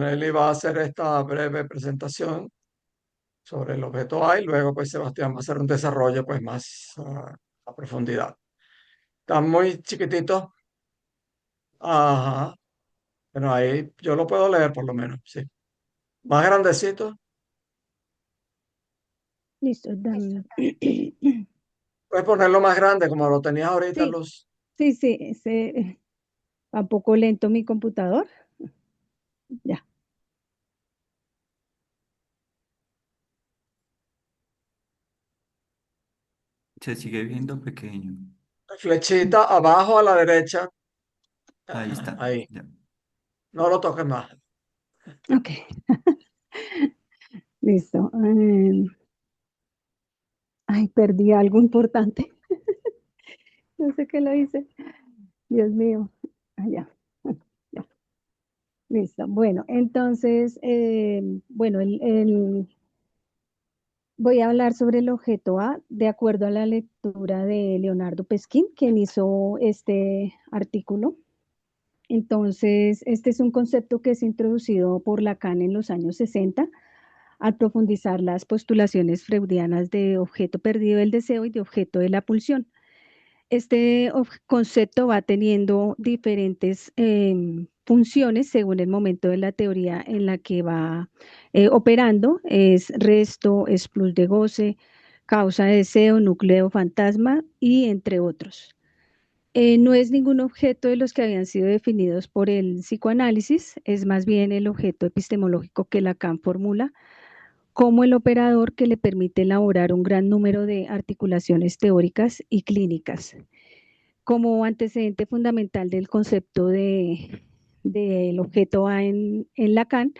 Él va a hacer esta breve presentación sobre el objeto A y luego pues Sebastián va a hacer un desarrollo pues más a profundidad. Está muy chiquitito. Ajá. Bueno, ahí yo lo puedo leer por lo menos, sí. Más grandecito. Listo, dame. Puedes ponerlo más grande como lo tenías ahorita, Sí, Luz. sí, sí, va un poco lento mi computador. Ya. Se sigue viendo pequeño. Flechita abajo a la derecha. Ahí Ajá, está. ahí. Ya. No lo toques más. Ok, listo. Ay, perdí algo importante. No sé qué lo hice. Dios mío. Allá. Ya. Listo. Bueno, entonces, bueno, voy a hablar sobre el objeto A de acuerdo a la lectura de Leonardo Pesquín, quien hizo este artículo. Entonces, este es un concepto que es introducido por Lacan en los años 60 al profundizar las postulaciones freudianas de objeto perdido del deseo y de objeto de la pulsión. Este concepto va teniendo diferentes funciones según el momento de la teoría en la que va operando. Es resto, es plus de goce, causa de deseo, núcleo fantasma y entre otros. No es ningún objeto de los que habían sido definidos por el psicoanálisis, es más bien el objeto epistemológico que Lacan formula como el operador que le permite elaborar un gran número de articulaciones teóricas y clínicas. Como antecedente fundamental del concepto del objeto A en Lacan,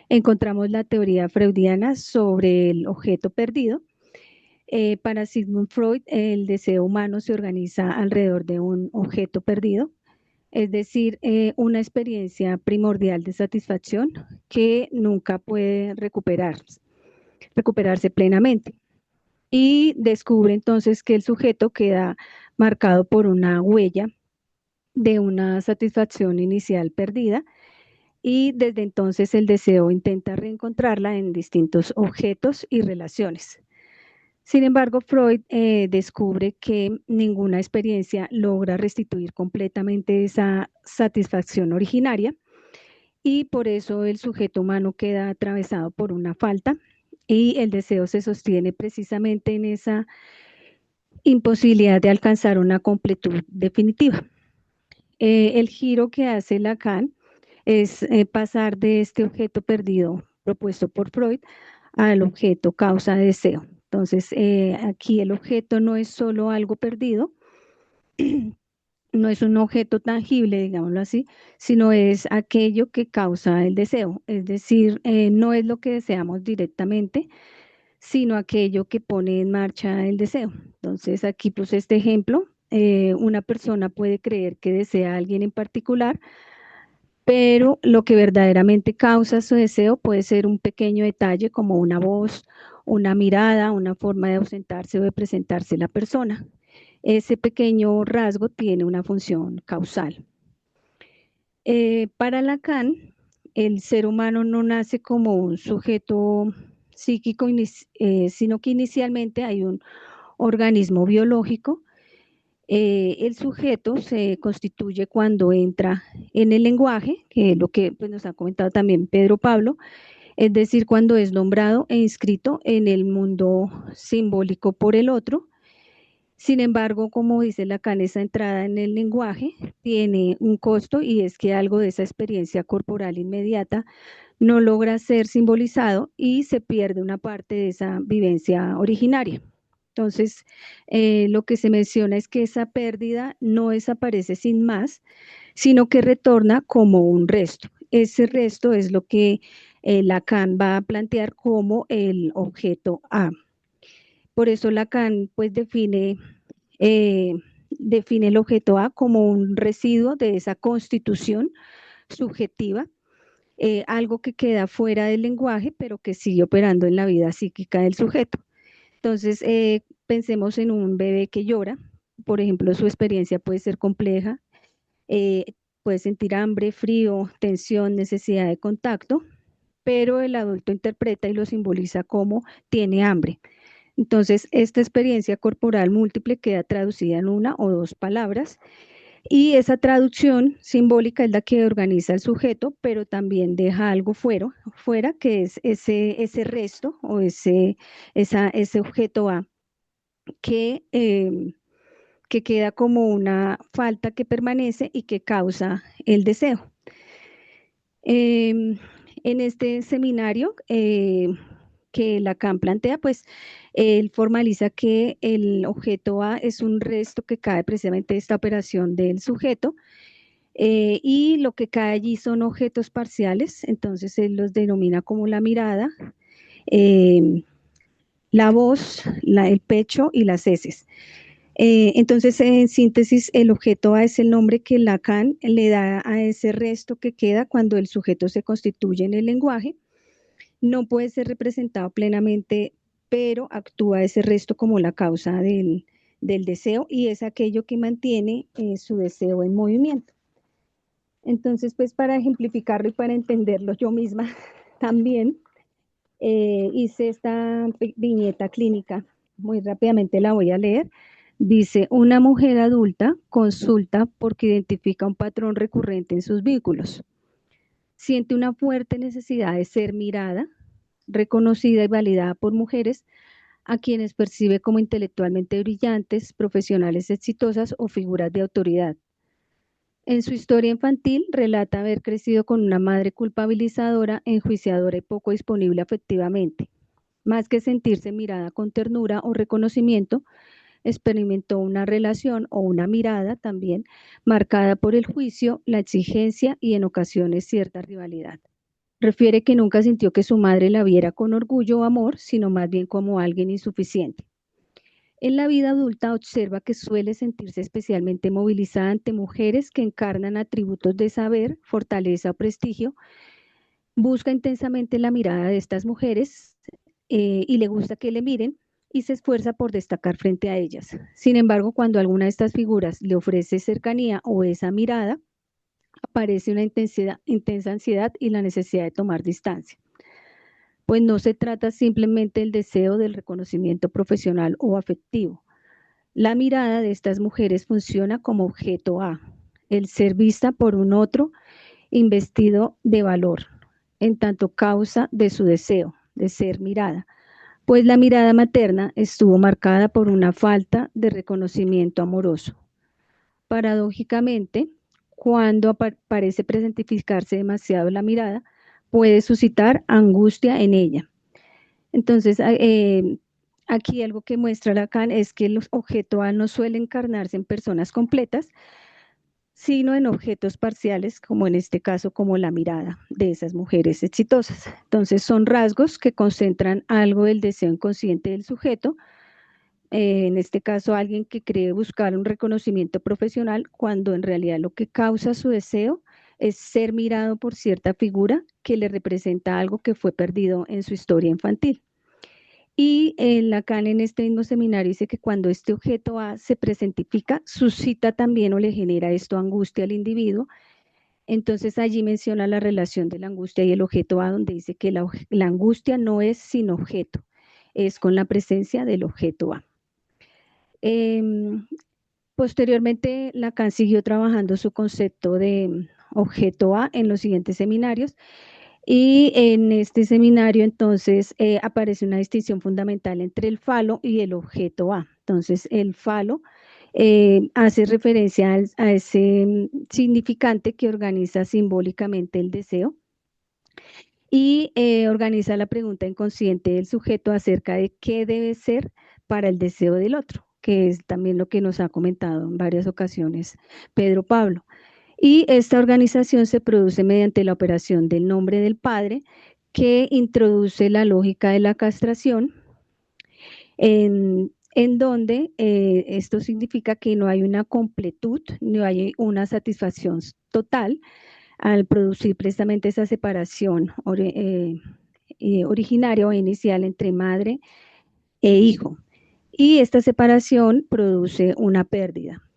encontramos la teoría freudiana sobre el objeto perdido. Para Sigmund Freud, el deseo humano se organiza alrededor de un objeto perdido, es decir, una experiencia primordial de satisfacción que nunca puede recuperarse plenamente. Y descubre entonces que el sujeto queda marcado por una huella de una satisfacción inicial perdida y desde entonces el deseo intenta reencontrarla en distintos objetos y relaciones. Sin embargo, Freud descubre que ninguna experiencia logra restituir completamente esa satisfacción originaria y por eso el sujeto humano queda atravesado por una falta y el deseo se sostiene precisamente en esa imposibilidad de alcanzar una completud definitiva. El giro que hace Lacan es pasar de este objeto perdido propuesto por Freud al objeto causa de deseo. Entonces, aquí el objeto no es solo algo perdido, no es un objeto tangible, digámoslo así, sino es aquello que causa el deseo. Es decir, no es lo que deseamos directamente, sino aquello que pone en marcha el deseo. Entonces, aquí puse este ejemplo. Una persona puede creer que desea a alguien en particular, pero lo que verdaderamente causa su deseo puede ser un pequeño detalle como una voz, una mirada, una forma de ausentarse o de presentarse la persona. Ese pequeño rasgo tiene una función causal. Para Lacan, el ser humano no nace como un sujeto psíquico, sino que inicialmente hay un organismo biológico. El sujeto se constituye cuando entra en el lenguaje, que es lo que pues, nos ha comentado también Pedro Pablo, es decir, cuando es nombrado e inscrito en el mundo simbólico por el otro. Sin embargo, como dice Lacan, esa entrada en el lenguaje tiene un costo y es que algo de esa experiencia corporal inmediata no logra ser simbolizado y se pierde una parte de esa vivencia originaria. Entonces, lo que se menciona es que esa pérdida no desaparece sin más, sino que retorna como un resto. Ese resto es lo que Lacan va a plantear como el objeto A. Por eso Lacan pues eh, define el objeto A como un residuo de esa constitución subjetiva, algo que queda fuera del lenguaje, pero que sigue operando en la vida psíquica del sujeto. Entonces, pensemos en un bebé que llora, por ejemplo, su experiencia puede ser compleja, puede sentir hambre, frío, tensión, necesidad de contacto, pero el adulto interpreta y lo simboliza como tiene hambre. Entonces, esta experiencia corporal múltiple queda traducida en una o dos palabras y esa traducción simbólica es la que organiza el sujeto, pero también deja algo fuera que es ese resto o ese objeto A que queda como una falta que permanece y que causa el deseo. En este seminario que Lacan plantea, pues él formaliza que el objeto A es un resto que cae precisamente de esta operación del sujeto y lo que cae allí son objetos parciales, entonces él los denomina como la mirada, la voz, el pecho y las heces. Entonces, en síntesis, el objeto A es el nombre que Lacan le da a ese resto que queda cuando el sujeto se constituye en el lenguaje. No puede ser representado plenamente, pero actúa ese resto como la causa del deseo y es aquello que mantiene su deseo en movimiento. Entonces, pues para ejemplificarlo y para entenderlo yo misma también, hice esta viñeta clínica. Muy rápidamente la voy a leer. Dice, una mujer adulta consulta porque identifica un patrón recurrente en sus vínculos. Siente una fuerte necesidad de ser mirada, reconocida y validada por mujeres a quienes percibe como intelectualmente brillantes, profesionales exitosas o figuras de autoridad. En su historia infantil relata haber crecido con una madre culpabilizadora, enjuiciadora y poco disponible afectivamente. Más que sentirse mirada con ternura o reconocimiento, experimentó una relación o una mirada también marcada por el juicio, la exigencia y en ocasiones cierta rivalidad. Refiere que nunca sintió que su madre la viera con orgullo o amor, sino más bien como alguien insuficiente. En la vida adulta observa que suele sentirse especialmente movilizada ante mujeres que encarnan atributos de saber, fortaleza o prestigio. Busca intensamente la mirada de estas mujeres y le gusta que le miren y se esfuerza por destacar frente a ellas. Sin embargo, cuando alguna de estas figuras le ofrece cercanía o esa mirada, aparece una intensa ansiedad y la necesidad de tomar distancia. Pues no se trata simplemente del deseo del reconocimiento profesional o afectivo. La mirada de estas mujeres funciona como objeto A, el ser vista por un otro investido de valor, en tanto causa de su deseo de ser mirada, pues la mirada materna estuvo marcada por una falta de reconocimiento amoroso. Paradójicamente, cuando parece presentificarse demasiado la mirada, puede suscitar angustia en ella. Entonces, aquí algo que muestra Lacan es que los objetos A no suelen encarnarse en personas completas, sino en objetos parciales, como en este caso, como la mirada de esas mujeres exitosas. Entonces, son rasgos que concentran algo del deseo inconsciente del sujeto, en este caso, alguien que cree buscar un reconocimiento profesional, cuando en realidad lo que causa su deseo es ser mirado por cierta figura que le representa algo que fue perdido en su historia infantil. Y Lacan en este mismo seminario dice que cuando este objeto A se presentifica, suscita también o le genera esto angustia al individuo. Entonces allí menciona la relación de la angustia y el objeto A, donde dice que la angustia no es sin objeto, es con la presencia del objeto A. Posteriormente, Lacan siguió trabajando su concepto de objeto A en los siguientes seminarios. Y en este seminario, entonces, aparece una distinción fundamental entre el falo y el objeto A. Entonces, el falo hace referencia a ese significante que organiza simbólicamente el deseo y organiza la pregunta inconsciente del sujeto acerca de qué debe ser para el deseo del otro, que es también lo que nos ha comentado en varias ocasiones Pedro Pablo. Y esta organización se produce mediante la operación del nombre del padre, que introduce la lógica de la castración, en donde esto significa que no hay una completud, no hay una satisfacción total al producir precisamente esa separación originaria o inicial entre madre e hijo. Y esta separación produce una pérdida.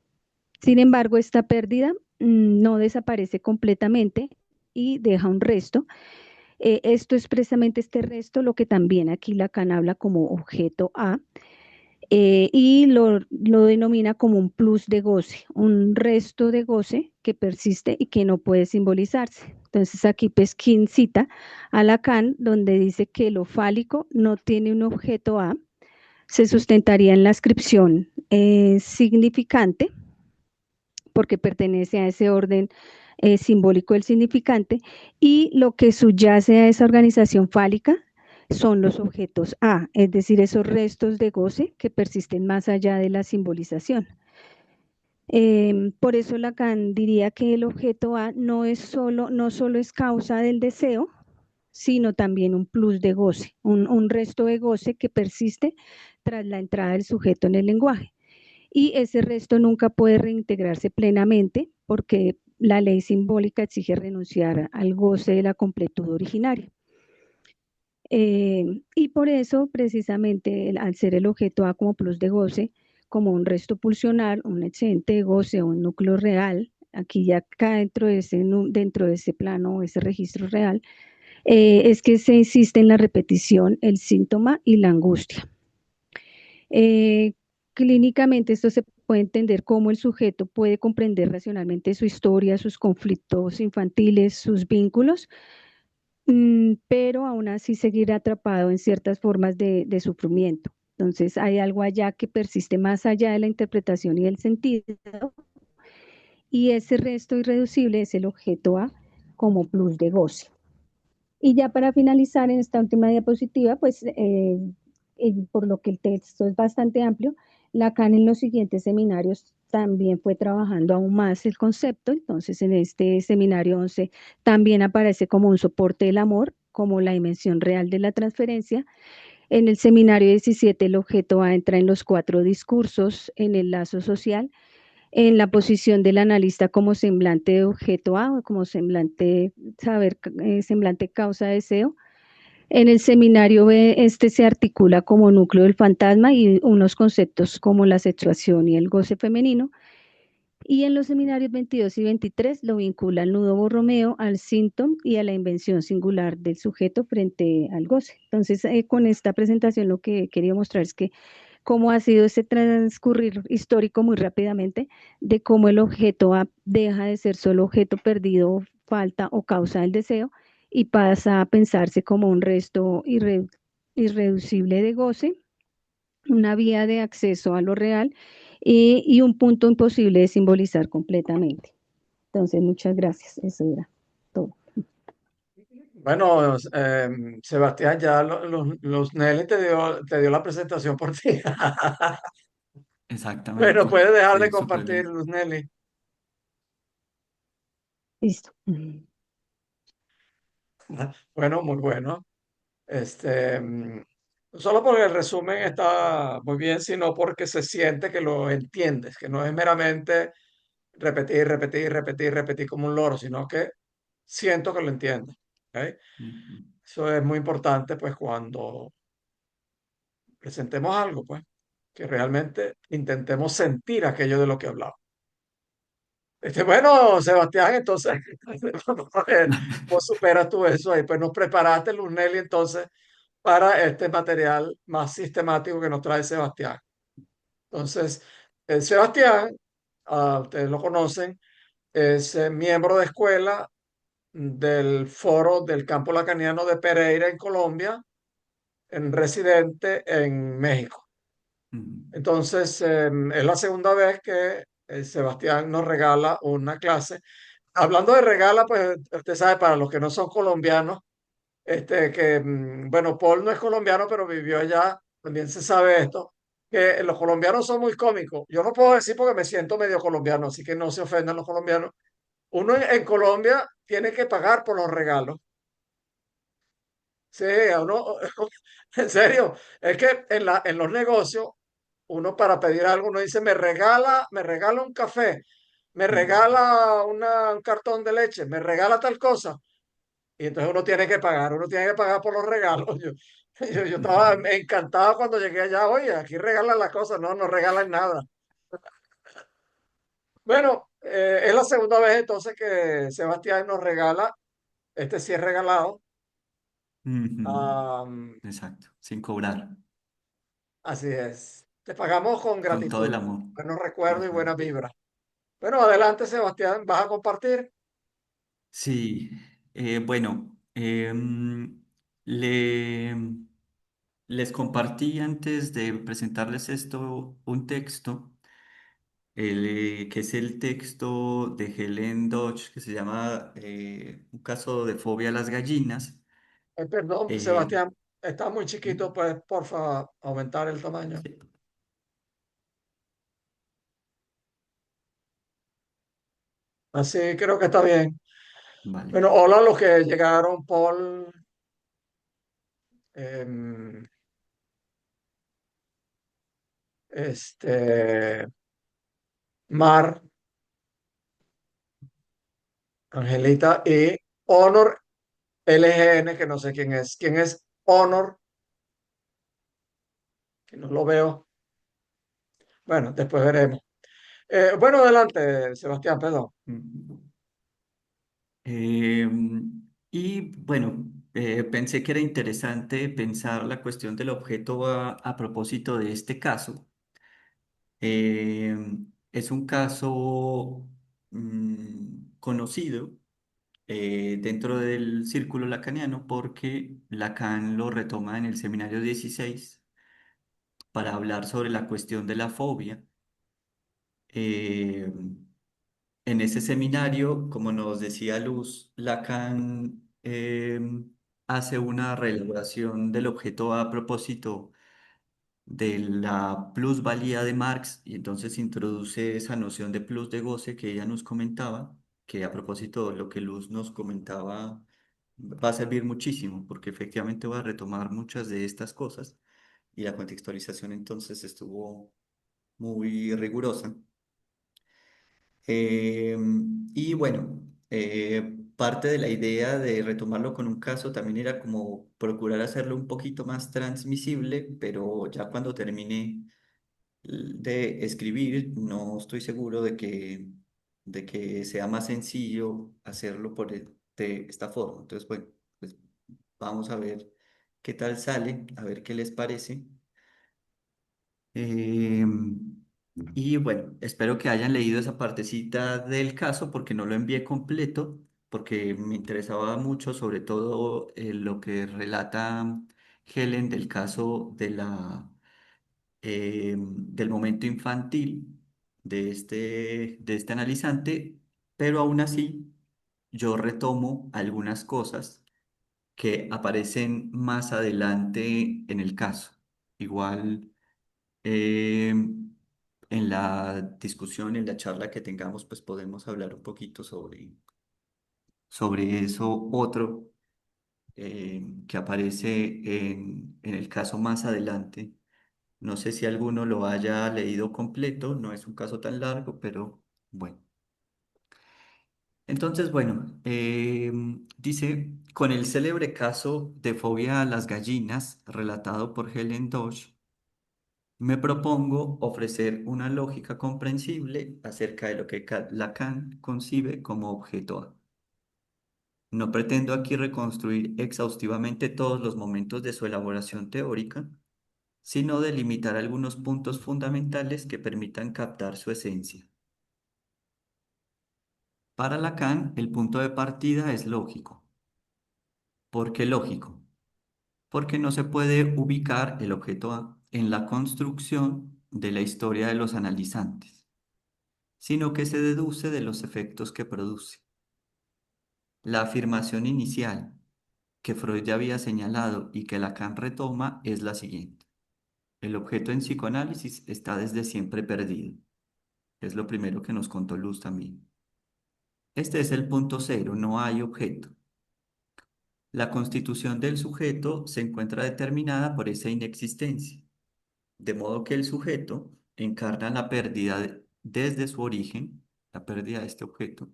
Sin embargo, esta pérdida no desaparece completamente y deja un resto. Esto es precisamente este resto, lo que también aquí Lacan habla como objeto A, y lo denomina como un plus de goce, un resto de goce que persiste y que no puede simbolizarse. Entonces aquí Pesquín cita a Lacan, donde dice que lo fálico no tiene un objeto A, se sustentaría en la ascripción significante, porque pertenece a ese orden simbólico del significante, y lo que subyace a esa organización fálica son los objetos A, es decir, esos restos de goce que persisten más allá de la simbolización. Por eso Lacan diría que el objeto A no solo es causa del deseo, sino también un plus de goce, un resto de goce que persiste tras la entrada del sujeto en el lenguaje. Y ese resto nunca puede reintegrarse plenamente porque la ley simbólica exige renunciar al goce de la completud originaria. Y por eso, precisamente, al ser el objeto A como plus de goce, como un resto pulsional, un excedente de goce o un núcleo real, aquí ya cae dentro de ese plano, ese registro real, es que se insiste en la repetición, el síntoma y la angustia. Clínicamente esto se puede entender cómo el sujeto puede comprender racionalmente su historia, sus conflictos infantiles, sus vínculos, pero aún así seguir atrapado en ciertas formas de sufrimiento. Entonces hay algo allá que persiste más allá de la interpretación y del sentido, y ese resto irreducible es el objeto A como plus de goce. Y ya para finalizar en esta última diapositiva, pues por lo que el texto es bastante amplio, Lacan en los siguientes seminarios también fue trabajando aún más el concepto. Entonces en este seminario 11 también aparece como un soporte del amor, como la dimensión real de la transferencia. En el seminario 17 el objeto A entra en los 4 discursos, en el lazo social, en la posición del analista como semblante de objeto A, o como semblante saber, semblante causa deseo. En el seminario B, este se articula como núcleo del fantasma y unos conceptos como la sexuación y el goce femenino. Y en los seminarios 22 y 23 lo vincula al nudo Borromeo, al síntoma y a la invención singular del sujeto frente al goce. Entonces, con esta presentación lo que quería mostrar es que cómo ha sido ese transcurrir histórico muy rápidamente de cómo el objeto A deja de ser solo objeto perdido, falta o causa del deseo y pasa a pensarse como un resto irreducible de goce, una vía de acceso a lo real y un punto imposible de simbolizar completamente. Entonces, muchas gracias. Eso era todo. Bueno, Sebastián, ya los Nelly te dio la presentación por ti. Bueno, Exactamente. puedes dejar de Sí, súper compartir, bien. Luz Nelly. Listo. Bueno, muy bueno. No solo porque el resumen está muy bien, sino porque se siente que lo entiendes, que no es meramente repetir, repetir, repetir, repetir como un loro, sino que siento que lo entiendes. ¿Ok? Ujú. Eso es muy importante, pues, cuando presentemos algo, pues, que realmente intentemos sentir aquello de lo que hablamos. Bueno, Sebastián, entonces, vamos a ver, ¿cómo superas tú eso ahí? Pues nos preparaste, Luz Nelly, entonces, para este material más sistemático que nos trae Sebastián. Entonces, Sebastián, ustedes lo conocen, es miembro de escuela del Foro del Campo Lacaniano de Pereira en Colombia, en residente en México. Ujú. Entonces, es la segunda vez que Sebastián nos regala una clase. Hablando de regala, pues usted sabe, para los que no son colombianos, bueno, Paul no es colombiano, pero vivió allá, también se sabe esto, que los colombianos son muy cómicos. Yo no puedo decir porque me siento medio colombiano, así que no se ofendan los colombianos. Uno en Colombia tiene que pagar por los regalos. Sí, a uno, en serio, es que en los negocios, uno para pedir algo, uno dice, me regala un café, me Mm. regala un cartón de leche, me regala tal cosa. Y entonces uno tiene que pagar por los regalos. Yo estaba encantado cuando llegué allá, oye, aquí regalan las cosas, no regalan nada. Bueno, Es la segunda vez entonces que Sebastián nos regala, este sí es regalado. Ujú. Am, Exacto, sin cobrar, Así es. Te pagamos con con todo el gratitud, amor. buenos recuerdos y Ujú. buena vibra. Bueno, adelante, Sebastián, vas a compartir. Sí, bueno, le, les compartí antes de presentarles esto un texto, que es el texto de Helen Dodge, que se llama Un caso de fobia a las gallinas. Perdón, Eh, Sebastián, está muy chiquito, pues porfa, aumentar el tamaño. sí, Así creo que está bien. vale. Bueno, hola a los que llegaron, Paul, em, este, Mar, Angelita y Honor LGN, que no sé quién es. ¿Quién es Honor? Que no lo veo. Bueno, después veremos. Bueno, adelante, Sebastián, perdón. Ujú. Y bueno, pensé que era interesante pensar la cuestión del objeto a propósito de este caso. Es un caso conocido dentro del círculo lacaniano porque Lacan lo retoma en el seminario 16 para hablar sobre la cuestión de la fobia. Eh, en ese seminario, como nos decía Luz, Lacan hace una reelaboración del objeto a propósito de la plusvalía de Marx y entonces introduce esa noción de plus de goce que ella nos comentaba, que a propósito de lo que Luz nos comentaba va a servir muchísimo porque efectivamente va a retomar muchas de estas cosas y la contextualización entonces estuvo muy rigurosa. Y bueno, parte de la idea de retomarlo con un caso también era como procurar hacerlo un poquito más transmisible, pero ya cuando termine de escribir, no estoy seguro de que sea más sencillo hacerlo de esta forma. Entonces, bueno, pues vamos a ver qué tal sale, a ver qué les parece. Y bueno, espero que hayan leído esa partecita del caso porque no lo envié completo, porque me interesaba mucho, sobre todo lo que relata Helen del caso del momento infantil de este analizante, pero aún así yo retomo algunas cosas que aparecen más adelante en el caso. Igual. Eh, en la discusión, en la charla que tengamos, pues podemos hablar un poquito sobre eso otro que aparece en el caso más adelante. No sé si alguno lo haya leído completo, no es un caso tan largo, pero bueno. Entonces, bueno, dice, con el célebre caso de fobia a las gallinas, relatado por Helen Dodge, me propongo ofrecer una lógica comprensible acerca de lo que Lacan concibe como objeto A. No pretendo aquí reconstruir exhaustivamente todos los momentos de su elaboración teórica, sino delimitar algunos puntos fundamentales que permitan captar su esencia. Para Lacan, el punto de partida es lógico. ¿Por qué lógico? Porque no se puede ubicar el objeto A en la construcción de la historia de los analizantes, sino que se deduce de los efectos que produce. La afirmación inicial que Freud ya había señalado y que Lacan retoma es la siguiente. El objeto en psicoanálisis está desde siempre perdido. Es lo primero que nos contó Luz también. Este es el punto cero, no hay objeto. La constitución del sujeto se encuentra determinada por esa inexistencia, de modo que el sujeto encarna la pérdida desde su origen, la pérdida de este objeto,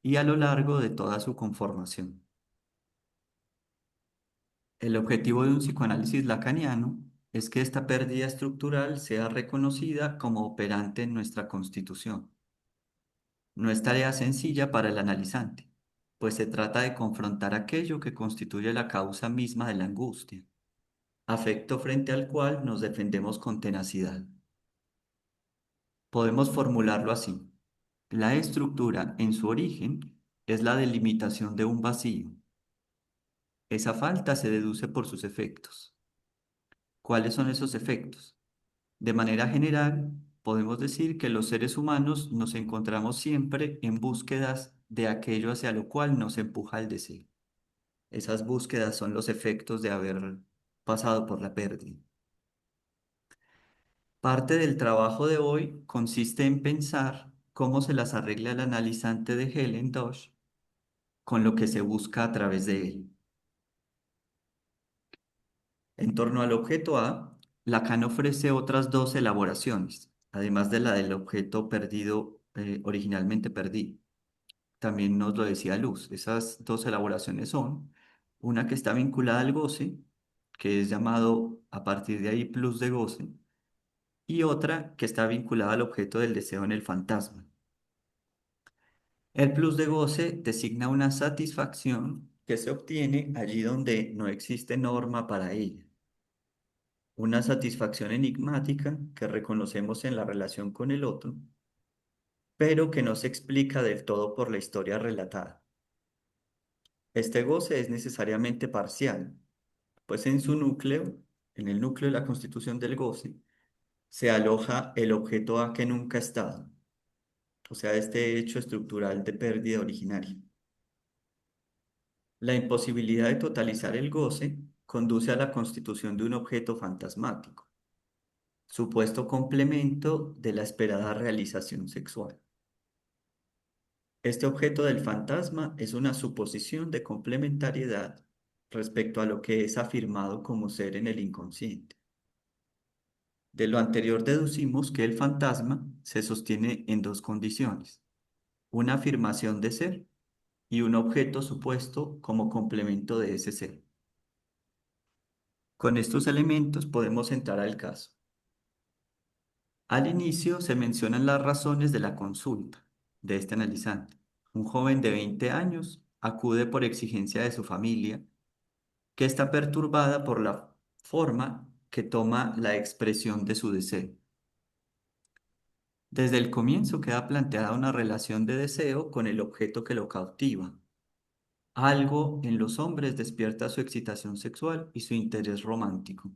y a lo largo de toda su conformación. El objetivo de un psicoanálisis lacaniano es que esta pérdida estructural sea reconocida como operante en nuestra constitución. No es tarea sencilla para el analizante, pues se trata de confrontar aquello que constituye la causa misma de la angustia, afecto frente al cual nos defendemos con tenacidad. Podemos formularlo así. La estructura en su origen es la delimitación de un vacío. Esa falta se deduce por sus efectos. ¿Cuáles son esos efectos? De manera general, podemos decir que los seres humanos nos encontramos siempre en búsquedas de aquello hacia lo cual nos empuja el deseo. Esas búsquedas son los efectos de haber pasado por la pérdida. Parte del trabajo de hoy consiste en pensar cómo se las arregla el analizante de Helen Dodge con lo que se busca a través de él. En torno al objeto A, Lacan ofrece otras dos elaboraciones, además de la del objeto perdido, originalmente perdido. También nos lo decía Luz. Esas dos elaboraciones son una que está vinculada al goce, que es llamado a partir de ahí plus de goce, y otra que está vinculada al objeto del deseo en el fantasma. El plus de goce designa una satisfacción que se obtiene allí donde no existe norma para ella. Una satisfacción enigmática que reconocemos en la relación con el otro, pero que no se explica del todo por la historia relatada. Este goce es necesariamente parcial, pues en su núcleo, en el núcleo de la constitución del goce, se aloja el objeto A que nunca ha estado, o sea, este hecho estructural de pérdida originaria. La imposibilidad de totalizar el goce conduce a la constitución de un objeto fantasmático, supuesto complemento de la esperada realización sexual. Este objeto del fantasma es una suposición de complementariedad respecto a lo que es afirmado como ser en el inconsciente. De lo anterior deducimos que el fantasma se sostiene en dos condiciones: una afirmación de ser y un objeto supuesto como complemento de ese ser. Con estos elementos podemos entrar al caso. Al inicio se mencionan las razones de la consulta de este analizante. Un joven de 20 años acude por exigencia de su familia, que está perturbada por la forma que toma la expresión de su deseo. Desde el comienzo queda planteada una relación de deseo con el objeto que lo cautiva. Algo en los hombres despierta su excitación sexual y su interés romántico.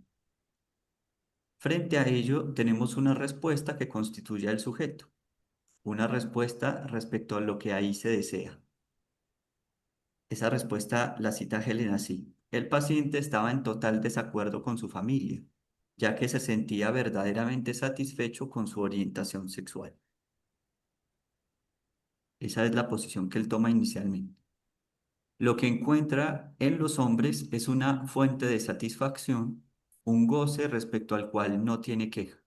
Frente a ello, tenemos una respuesta que constituye al sujeto, una respuesta respecto a lo que ahí se desea. Esa respuesta la cita Helen así: el paciente estaba en total desacuerdo con su familia, ya que se sentía verdaderamente satisfecho con su orientación sexual. Esa es la posición que él toma inicialmente. Lo que encuentra en los hombres es una fuente de satisfacción, un goce respecto al cual no tiene queja.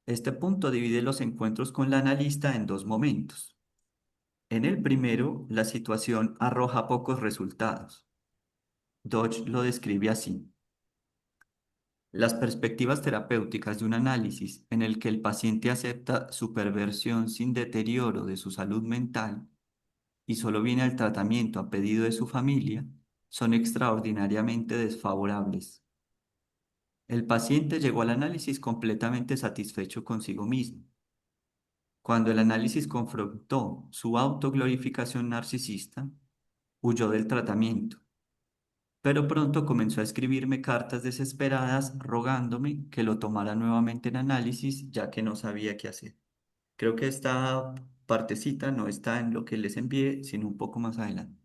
Este punto divide los encuentros con la analista en dos momentos. En el primero, la situación arroja pocos resultados. Dodge lo describe así: las perspectivas terapéuticas de un análisis en el que el paciente acepta su perversión sin deterioro de su salud mental y solo viene al tratamiento a pedido de su familia, son extraordinariamente desfavorables. El paciente llegó al análisis completamente satisfecho consigo mismo. Cuando el análisis confrontó su autoglorificación narcisista, huyó del tratamiento, pero pronto comenzó a escribirme cartas desesperadas rogándome que lo tomara nuevamente en análisis, ya que no sabía qué hacer. Creo que esta partecita no está en lo que les envié, sino un poco más adelante.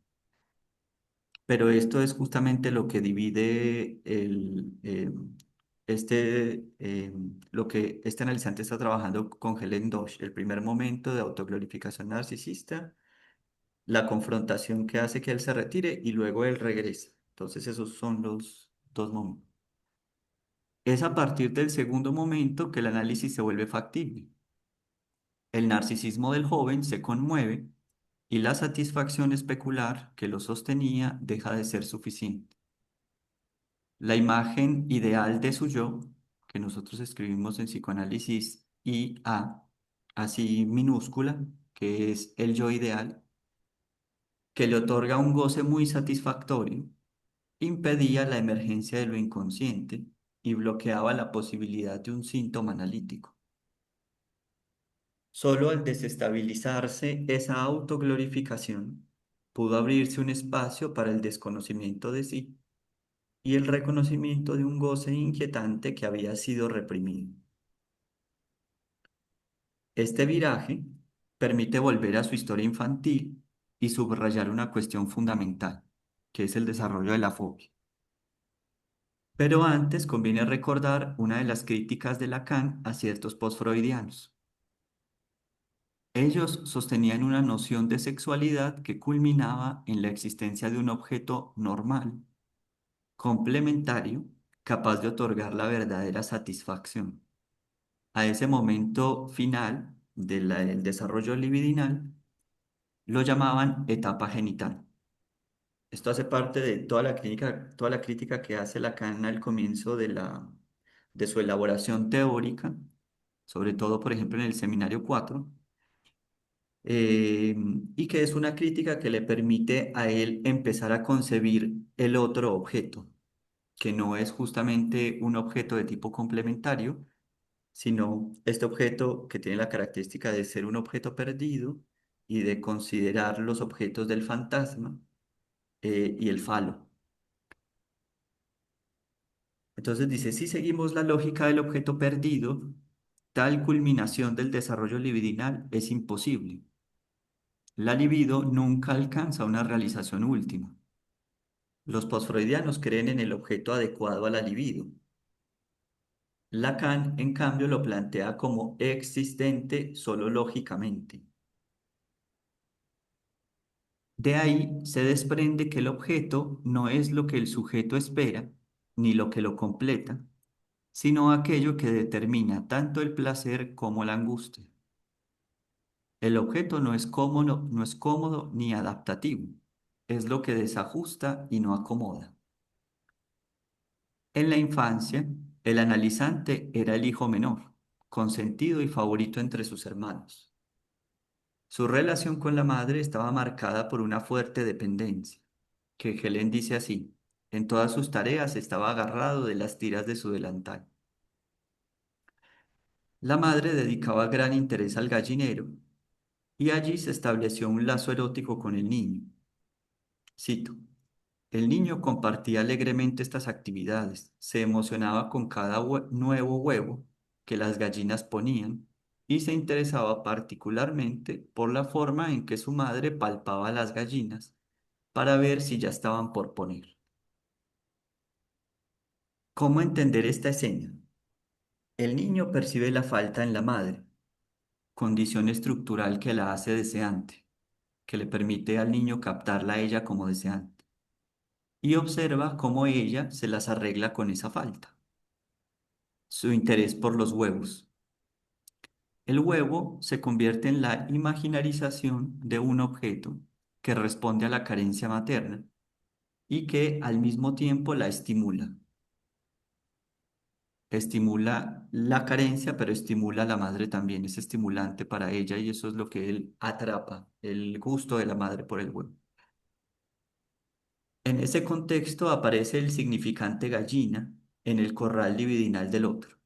Pero esto es justamente lo que divide lo que este analizante está trabajando con Helen Dodge: el primer momento de autoglorificación narcisista, la confrontación que hace que él se retire y luego él regresa. Entonces esos son los dos momentos. Es a partir del segundo momento que el análisis se vuelve factible. El narcisismo del joven se conmueve y la satisfacción especular que lo sostenía deja de ser suficiente. La imagen ideal de su yo, que nosotros escribimos en psicoanálisis IA, así minúscula, que es el yo ideal, que le otorga un goce muy satisfactorio, impedía la emergencia de lo inconsciente y bloqueaba la posibilidad de un síntoma analítico. Solo al desestabilizarse esa autoglorificación, pudo abrirse un espacio para el desconocimiento de sí y el reconocimiento de un goce inquietante que había sido reprimido. Este viraje permite volver a su historia infantil y subrayar una cuestión fundamental, que es el desarrollo de la fobia. Pero antes conviene recordar una de las críticas de Lacan a ciertos postfreudianos. Ellos sostenían una noción de sexualidad que culminaba en la existencia de un objeto normal, complementario, capaz de otorgar la verdadera satisfacción. A ese momento final del desarrollo libidinal lo llamaban etapa genital. Esto hace parte de toda la crítica que hace Lacan al comienzo de su elaboración teórica, sobre todo, por ejemplo, en el Seminario 4, eh, y que es una crítica que le permite a él empezar a concebir el otro objeto, que no es justamente un objeto de tipo complementario, sino este objeto que tiene la característica de ser un objeto perdido y de considerar los objetos del fantasma y el falo. Entonces dice, si seguimos la lógica del objeto perdido, tal culminación del desarrollo libidinal es imposible. La libido nunca alcanza una realización última. Los posfreudianos creen en el objeto adecuado a la libido. Lacan, en cambio, lo plantea como existente solo lógicamente. De ahí se desprende que el objeto no es lo que el sujeto espera, ni lo que lo completa, sino aquello que determina tanto el placer como la angustia. El objeto no es cómodo ni adaptativo, es lo que desajusta y no acomoda. En la infancia, el analizante era el hijo menor, consentido y favorito entre sus hermanos. Su relación con la madre estaba marcada por una fuerte dependencia, que Helen dice así: en todas sus tareas estaba agarrado de las tiras de su delantal. La madre dedicaba gran interés al gallinero y allí se estableció un lazo erótico con el niño. Cito: el niño compartía alegremente estas actividades, se emocionaba con cada nuevo huevo que las gallinas ponían y se interesaba particularmente por la forma en que su madre palpaba las gallinas para ver si ya estaban por poner. ¿Cómo entender esta escena? El niño percibe la falta en la madre, condición estructural que la hace deseante, que le permite al niño captarla a ella como deseante, y observa cómo ella se las arregla con esa falta. Su interés por los huevos. El huevo se convierte en la imaginarización de un objeto que responde a la carencia materna y que al mismo tiempo la estimula. Estimula la carencia, pero estimula a la madre también, es estimulante para ella y eso es lo que él atrapa, el gusto de la madre por el huevo. En ese contexto aparece el significante gallina en el corral libidinal del otro.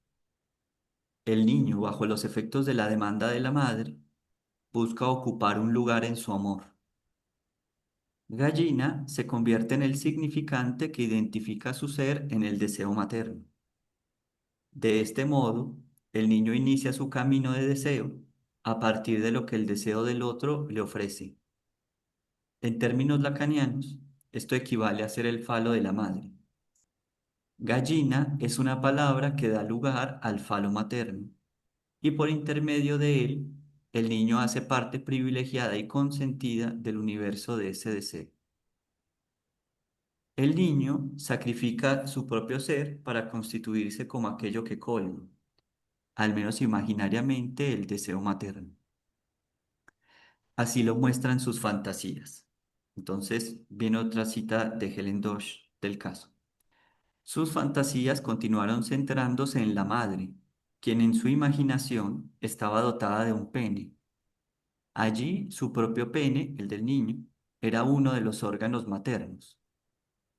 El niño, bajo los efectos de la demanda de la madre, busca ocupar un lugar en su amor. Gallina se convierte en el significante que identifica su ser en el deseo materno. De este modo, el niño inicia su camino de deseo a partir de lo que el deseo del otro le ofrece. En términos lacanianos, esto equivale a ser el falo de la madre. Gallina es una palabra que da lugar al falo materno y por intermedio de él, el niño hace parte privilegiada y consentida del universo de ese deseo. El niño sacrifica su propio ser para constituirse como aquello que colma, al menos imaginariamente, el deseo materno. Así lo muestran sus fantasías. Entonces viene otra cita de Helen Dodge del caso. Sus fantasías continuaron centrándose en la madre, quien en su imaginación estaba dotada de un pene. Allí su propio pene, el del niño, era uno de los órganos maternos,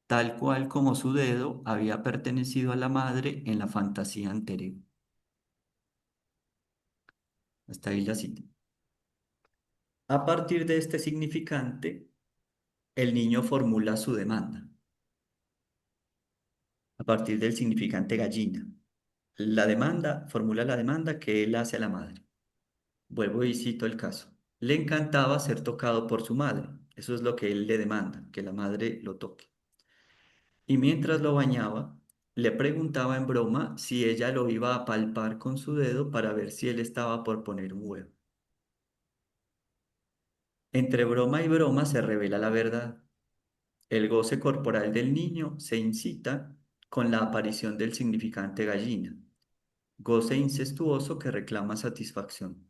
tal cual como su dedo había pertenecido a la madre en la fantasía anterior. Hasta ahí la cita. A partir de este significante, el niño formula su demanda. A partir del significante gallina. La demanda, formula la demanda que él hace a la madre. Vuelvo y cito el caso. Le encantaba ser tocado por su madre. Eso es lo que él le demanda, que la madre lo toque. Y mientras lo bañaba, le preguntaba en broma si ella lo iba a palpar con su dedo para ver si él estaba por poner un huevo. Entre broma y broma se revela la verdad. El goce corporal del niño se incita con la aparición del significante gallina, goce incestuoso que reclama satisfacción.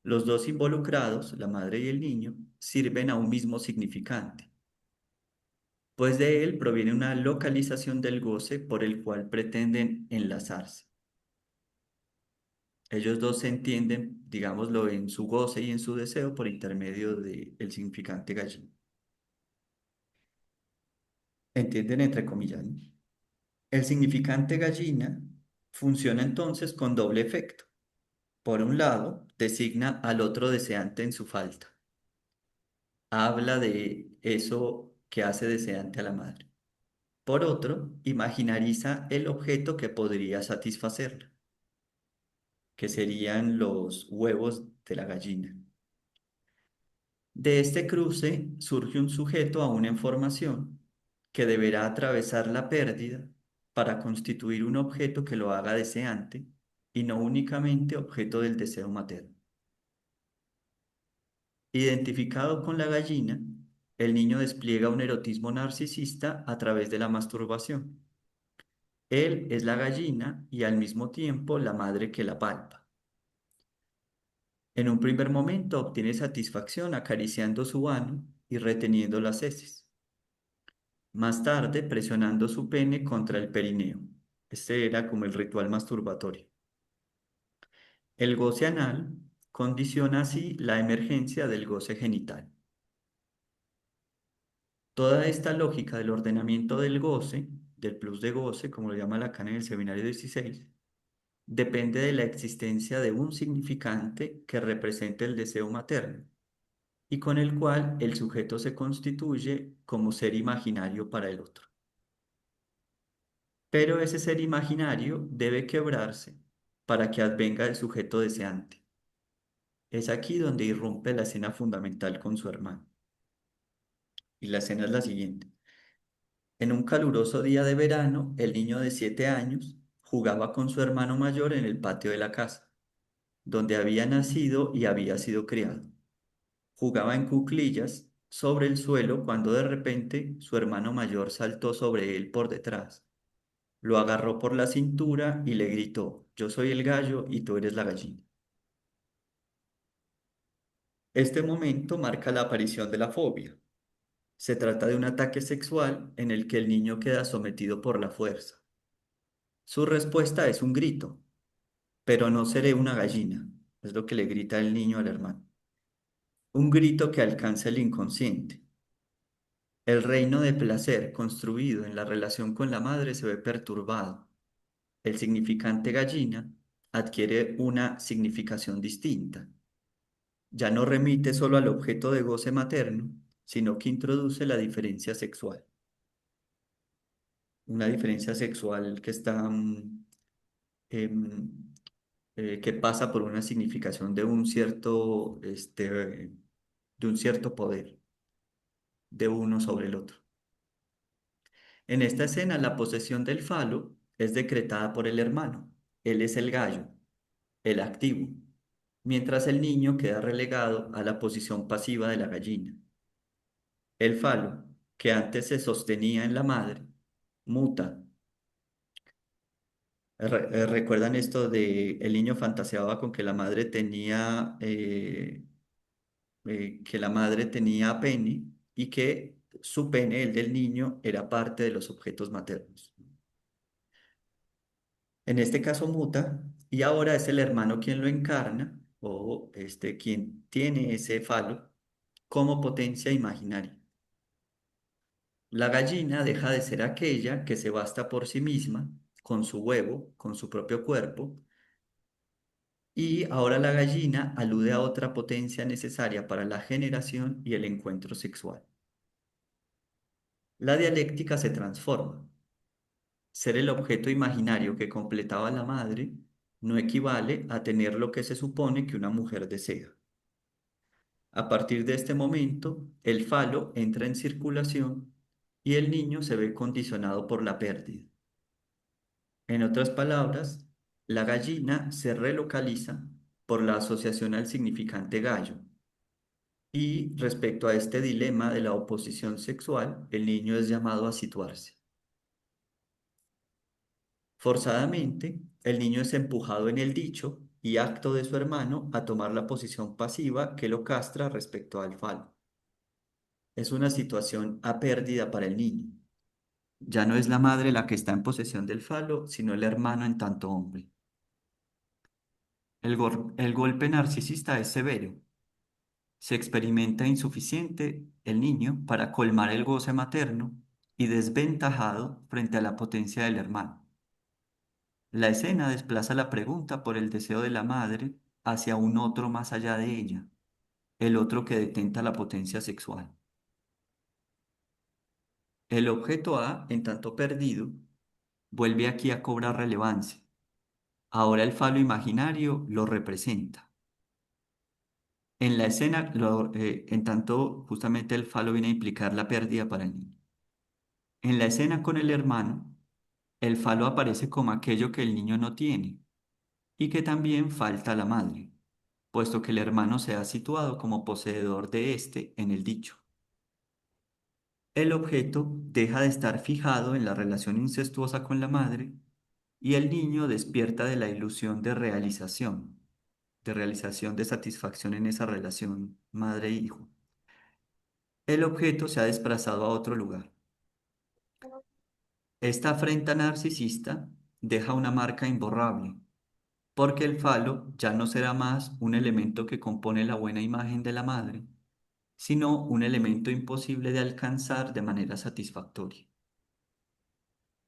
Los dos involucrados, la madre y el niño, sirven a un mismo significante, pues de él proviene una localización del goce por el cual pretenden enlazarse. Ellos dos se entienden, digámoslo, en su goce y en su deseo por intermedio del significante gallina. Entienden entre comillas, ¿no? El significante gallina funciona entonces con doble efecto. Por un lado, designa al otro deseante en su falta. Habla de eso que hace deseante a la madre. Por otro, imaginariza el objeto que podría satisfacerla, que serían los huevos de la gallina. De este cruce surge un sujeto aún en formación que deberá atravesar la pérdida para constituir un objeto que lo haga deseante y no únicamente objeto del deseo materno. Identificado con la gallina, el niño despliega un erotismo narcisista a través de la masturbación. Él es la gallina y al mismo tiempo la madre que la palpa. En un primer momento obtiene satisfacción acariciando su ano y reteniendo las heces. Más tarde presionando su pene contra el perineo. Este era como el ritual masturbatorio. El goce anal condiciona así la emergencia del goce genital. Toda esta lógica del ordenamiento del goce, del plus de goce, como lo llama Lacan en el seminario 16, depende de la existencia de un significante que represente el deseo materno y con el cual el sujeto se constituye como ser imaginario para el otro. Pero ese ser imaginario debe quebrarse para que advenga el sujeto deseante. Es aquí donde irrumpe la escena fundamental con su hermano. Y la escena es la siguiente. En un caluroso día de verano, el niño de 7 años jugaba con su hermano mayor en el patio de la casa, donde había nacido y había sido criado. Jugaba en cuclillas sobre el suelo cuando de repente su hermano mayor saltó sobre él por detrás. Lo agarró por la cintura y le gritó: "Yo soy el gallo y tú eres la gallina". Este momento marca la aparición de la fobia. Se trata de un ataque sexual en el que el niño queda sometido por la fuerza. Su respuesta es un grito: "Pero no seré una gallina", es lo que le grita el niño al hermano. Un grito que alcanza el inconsciente. El reino de placer construido en la relación con la madre se ve perturbado. El significante gallina adquiere una significación distinta. Ya no remite solo al objeto de goce materno, sino que introduce la diferencia sexual. Una diferencia sexual que está, em, que pasa por una significación de un cierto poder de uno sobre el otro. En esta escena, la posesión del falo es decretada por el hermano. Él es el gallo, el activo, mientras el niño queda relegado a la posición pasiva de la gallina. El falo, que antes se sostenía en la madre, muta. ¿Recuerdan esto de el niño fantaseaba con que la madre tenía pene y que su pene, el del niño, era parte de los objetos maternos? En este caso muta y ahora es el hermano quien lo encarna o quien tiene ese falo como potencia imaginaria. La gallina deja de ser aquella que se basta por sí misma, con su huevo, con su propio cuerpo, y ahora la gallina alude a otra potencia necesaria para la generación y el encuentro sexual. La dialéctica se transforma. Ser el objeto imaginario que completaba la madre no equivale a tener lo que se supone que una mujer desea. A partir de este momento, el falo entra en circulación y el niño se ve condicionado por la pérdida. En otras palabras, la gallina se relocaliza por la asociación al significante gallo. Y respecto a este dilema de la oposición sexual, el niño es llamado a situarse. Forzadamente, el niño es empujado en el dicho y acto de su hermano a tomar la posición pasiva que lo castra respecto al falo. Es una situación a pérdida para el niño. Ya no es la madre la que está en posesión del falo, sino el hermano en tanto hombre. El golpe narcisista es severo. Se experimenta insuficiente el niño para colmar el goce materno y desventajado frente a la potencia del hermano. La escena desplaza la pregunta por el deseo de la madre hacia un otro más allá de ella, el otro que detenta la potencia sexual. El objeto A, en tanto perdido, vuelve aquí a cobrar relevancia. Ahora el falo imaginario lo representa. En la escena, en tanto justamente el falo viene a implicar la pérdida para el niño. En la escena con el hermano, el falo aparece como aquello que el niño no tiene y que también falta a la madre, puesto que el hermano se ha situado como poseedor de éste en el dicho. El objeto deja de estar fijado en la relación incestuosa con la madre y el niño despierta de la ilusión de realización de satisfacción en esa relación madre-hijo. El objeto se ha desplazado a otro lugar. Esta afrenta narcisista deja una marca imborrable, porque el falo ya no será más un elemento que compone la buena imagen de la madre, sino un elemento imposible de alcanzar de manera satisfactoria.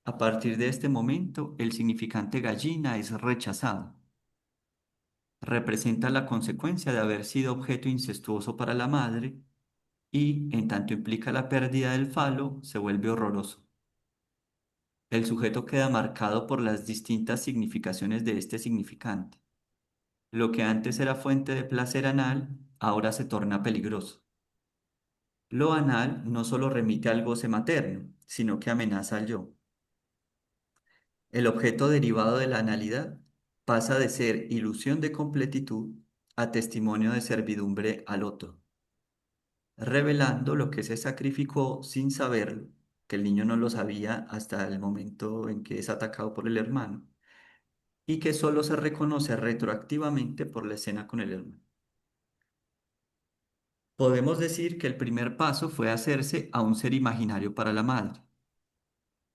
A partir de este momento, el significante gallina es rechazado. Representa la consecuencia de haber sido objeto incestuoso para la madre y, en tanto implica la pérdida del falo, se vuelve horroroso. El sujeto queda marcado por las distintas significaciones de este significante. Lo que antes era fuente de placer anal, ahora se torna peligroso. Lo anal no solo remite al goce materno, sino que amenaza al yo. El objeto derivado de la analidad pasa de ser ilusión de completitud a testimonio de servidumbre al otro, revelando lo que se sacrificó sin saberlo, que el niño no lo sabía hasta el momento en que es atacado por el hermano, y que solo se reconoce retroactivamente por la escena con el hermano. Podemos decir que el primer paso fue hacerse a un ser imaginario para la madre.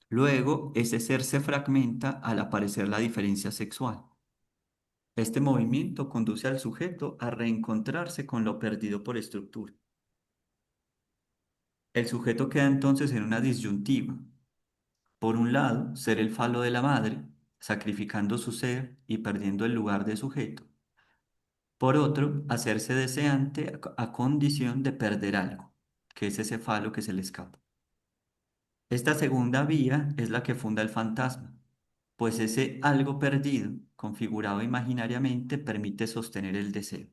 Luego, ese ser se fragmenta al aparecer la diferencia sexual. Este movimiento conduce al sujeto a reencontrarse con lo perdido por estructura. El sujeto queda entonces en una disyuntiva. Por un lado, ser el falo de la madre, sacrificando su ser y perdiendo el lugar de sujeto. Por otro, hacerse deseante a condición de perder algo, que es ese falo que se le escapa. Esta segunda vía es la que funda el fantasma, pues ese algo perdido, configurado imaginariamente, permite sostener el deseo.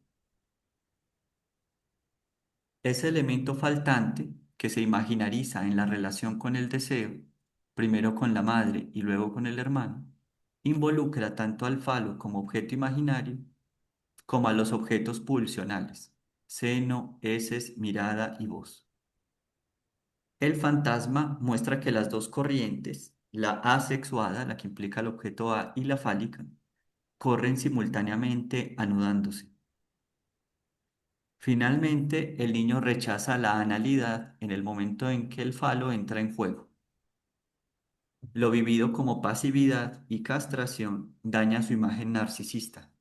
Ese elemento faltante que se imaginariza en la relación con el deseo, primero con la madre y luego con el hermano, involucra tanto al falo como objeto imaginario, como a los objetos pulsionales, seno, heces, mirada y voz. El fantasma muestra que las dos corrientes, la asexuada, la que implica el objeto A, y la fálica, corren simultáneamente anudándose. Finalmente, el niño rechaza la analidad en el momento en que el falo entra en juego. Lo vivido como pasividad y castración daña su imagen narcisista.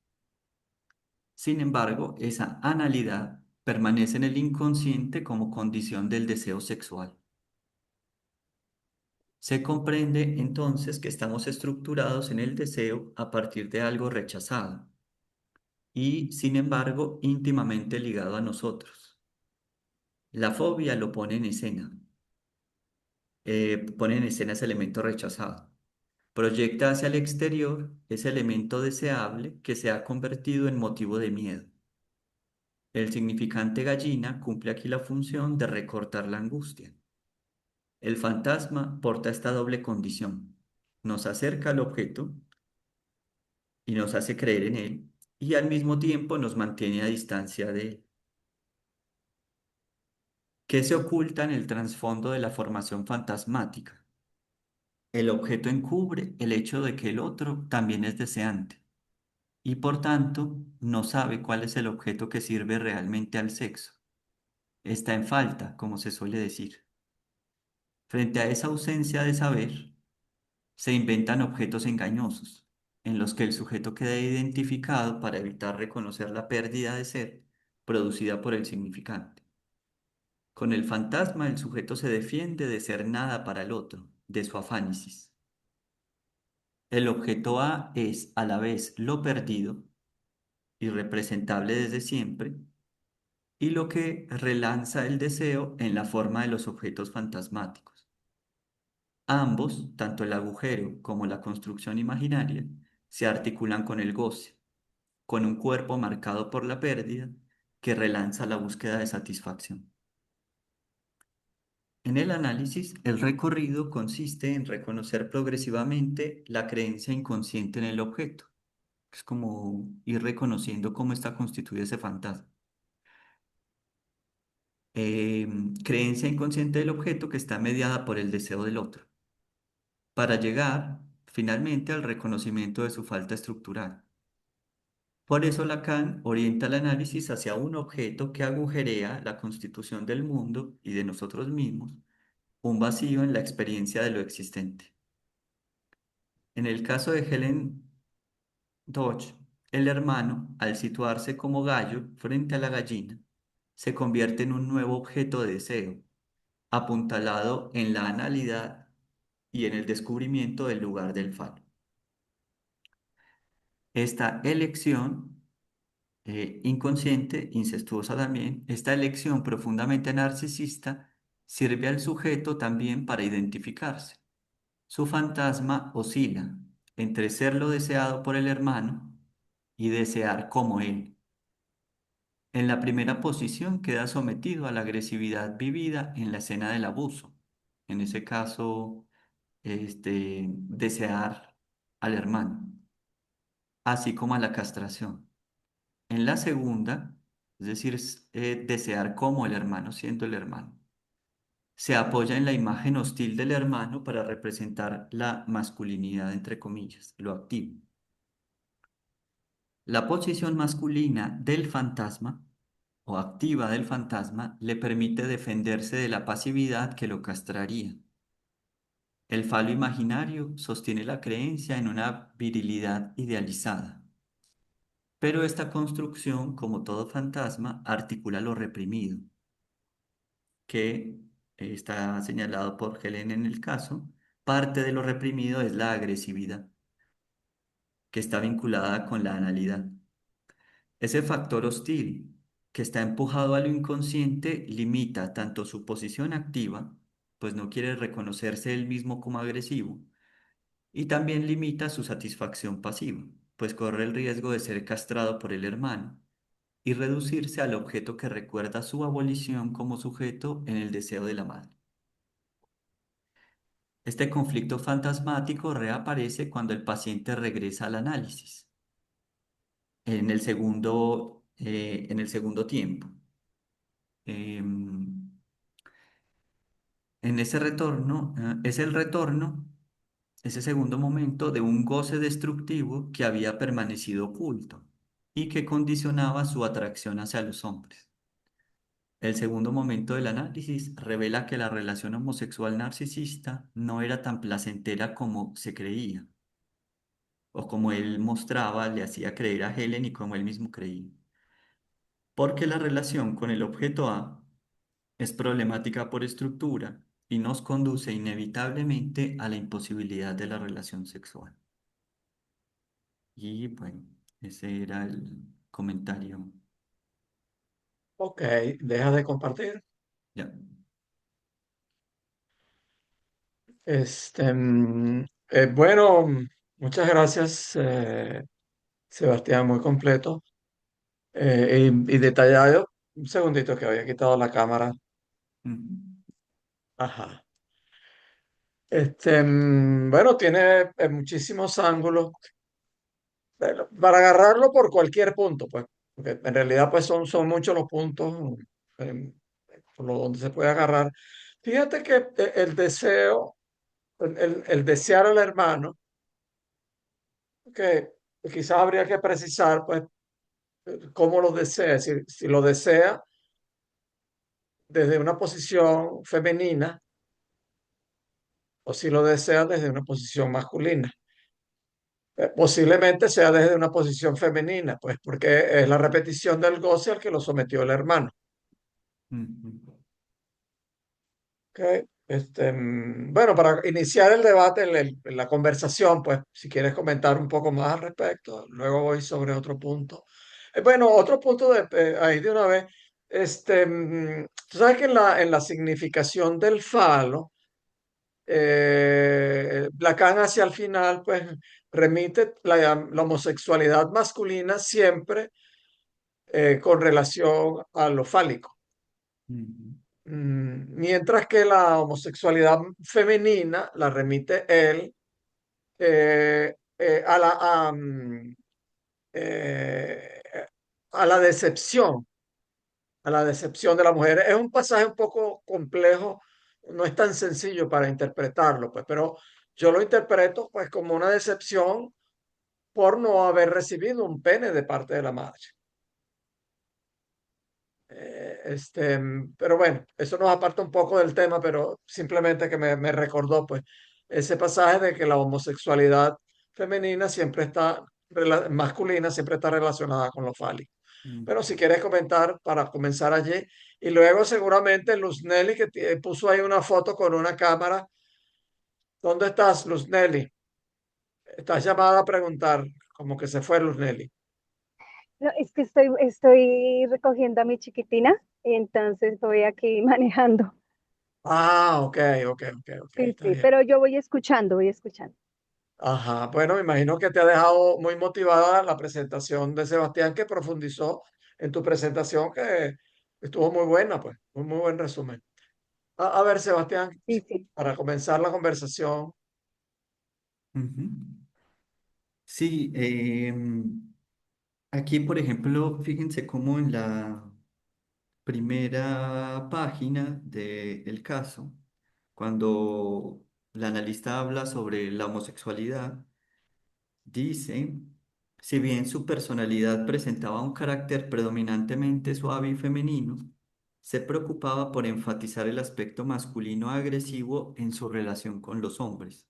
Sin embargo, esa analidad permanece en el inconsciente como condición del deseo sexual. Se comprende entonces que estamos estructurados en el deseo a partir de algo rechazado y, sin embargo, íntimamente ligado a nosotros. La fobia lo pone en escena ese elemento rechazado. Proyecta hacia el exterior ese elemento deseable que se ha convertido en motivo de miedo. El significante gallina cumple aquí la función de recortar la angustia. El fantasma porta esta doble condición. Nos acerca al objeto y nos hace creer en él, y al mismo tiempo nos mantiene a distancia de él. ¿Qué se oculta en el trasfondo de la formación fantasmática? El objeto encubre el hecho de que el otro también es deseante y por tanto no sabe cuál es el objeto que sirve realmente al sexo. Está en falta, como se suele decir. Frente a esa ausencia de saber, se inventan objetos engañosos, en los que el sujeto queda identificado para evitar reconocer la pérdida de ser producida por el significante. Con el fantasma, el sujeto se defiende de ser nada para el otro, de su afánesis. El objeto A es a la vez lo perdido, irrepresentable desde siempre, y lo que relanza el deseo en la forma de los objetos fantasmáticos. Ambos, tanto el agujero como la construcción imaginaria, se articulan con el goce, con un cuerpo marcado por la pérdida que relanza la búsqueda de satisfacción. En el análisis, el recorrido consiste en reconocer progresivamente la creencia inconsciente en el objeto. Es como ir reconociendo cómo está constituido ese fantasma. Creencia inconsciente del objeto que está mediada por el deseo del otro, para llegar finalmente al reconocimiento de su falta estructural. Por eso Lacan orienta el análisis hacia un objeto que agujerea la constitución del mundo y de nosotros mismos, un vacío en la experiencia de lo existente. En el caso de Helen Dodge, el hermano, al situarse como gallo frente a la gallina, se convierte en un nuevo objeto de deseo, apuntalado en la analidad y en el descubrimiento del lugar del falo. Esta elección inconsciente, incestuosa también, esta elección profundamente narcisista sirve al sujeto también para identificarse. Su fantasma oscila entre ser lo deseado por el hermano y desear como él. En la primera posición queda sometido a la agresividad vivida en la escena del abuso. En ese caso, desear al hermano, así como a la castración. En la segunda, es decir, desear como el hermano siendo el hermano. Se apoya en la imagen hostil del hermano para representar la masculinidad, entre comillas, lo activo. La posición masculina del fantasma o activa del fantasma le permite defenderse de la pasividad que lo castraría. El falo imaginario sostiene la creencia en una virilidad idealizada. Pero esta construcción, como todo fantasma, articula lo reprimido, que está señalado por Helen en el caso. Parte de lo reprimido es la agresividad, que está vinculada con la analidad. Ese factor hostil que está empujado a lo inconsciente limita tanto su posición activa, pues no quiere reconocerse él mismo como agresivo, y también limita su satisfacción pasiva, pues corre el riesgo de ser castrado por el hermano y reducirse al objeto que recuerda su abolición como sujeto en el deseo de la madre. Este conflicto fantasmático reaparece cuando el paciente regresa al análisis, en el segundo tiempo. Em, en ese retorno, es el retorno, ese segundo momento de un goce destructivo que había permanecido oculto y que condicionaba su atracción hacia los hombres. El segundo momento del análisis revela que la relación homosexual narcisista no era tan placentera como se creía, o como él mostraba, le hacía creer a Helen y como él mismo creía. Porque la relación con el objeto A es problemática por estructura y nos conduce inevitablemente a la imposibilidad de la relación sexual. Y bueno, ese era el comentario. Ok, deja de compartir. Ya. Bueno, muchas gracias, Sebastián, muy completo y detallado. Un segundito que había quitado la cámara. Ujú. Ajá. Bueno, tiene muchísimos ángulos. Para agarrarlo por cualquier punto, pues, porque en realidad pues son muchos los puntos em, por lo donde se puede agarrar. Fíjate que el deseo, el desear al hermano, que quizás habría que precisar, pues, cómo lo desea, si lo desea desde una posición femenina o si lo desea desde una posición masculina. Posiblemente sea desde una posición femenina, pues porque es la repetición del goce al que lo sometió el hermano. Ujú. Ok. Bueno, para iniciar el debate, la conversación, pues si quieres comentar un poco más al respecto, luego voy sobre otro punto. Bueno, otro punto ahí de una vez, tú sabes que en la significación del falo, Lacan hacia el final, pues remite la homosexualidad masculina siempre con relación a lo fálico. Ujú. Mientras que la homosexualidad femenina la remite él a eh, a la decepción, a la decepción de la mujer. Es un pasaje un poco complejo, no es tan sencillo para interpretarlo, pues, pero yo lo interpreto pues como una decepción por no haber recibido un pene de parte de la madre. Pero bueno, eso nos aparta un poco del tema, pero simplemente que me recordó, pues, ese pasaje de que la homosexualidad femenina siempre está, masculina siempre está relacionada con lo fálico. Pero si Ujú. quieres comentar para comenzar allí, y luego seguramente Luz Nelly que puso ahí una foto con una cámara. ¿Dónde estás, Luz Nelly? Estás llamada a preguntar, como que se fue Luz Nelly. No, es que estoy recogiendo a mi chiquitina, entonces estoy aquí manejando. Ah, ok, ok, ok, ok, Sí, está sí, bien. pero yo voy escuchando, voy escuchando. Ajá, bueno, me imagino que te ha dejado muy motivada la presentación de Sebastián, que profundizó en tu presentación, que estuvo muy buena, pues, un muy buen resumen. A ver, Sebastián, Sí, sí. para comenzar la conversación. Ujú. Sí, aquí por ejemplo, fíjense cómo en la primera página del caso, cuando la analista habla sobre la homosexualidad, dice, si bien su personalidad presentaba un carácter predominantemente suave y femenino, se preocupaba por enfatizar el aspecto masculino agresivo en su relación con los hombres.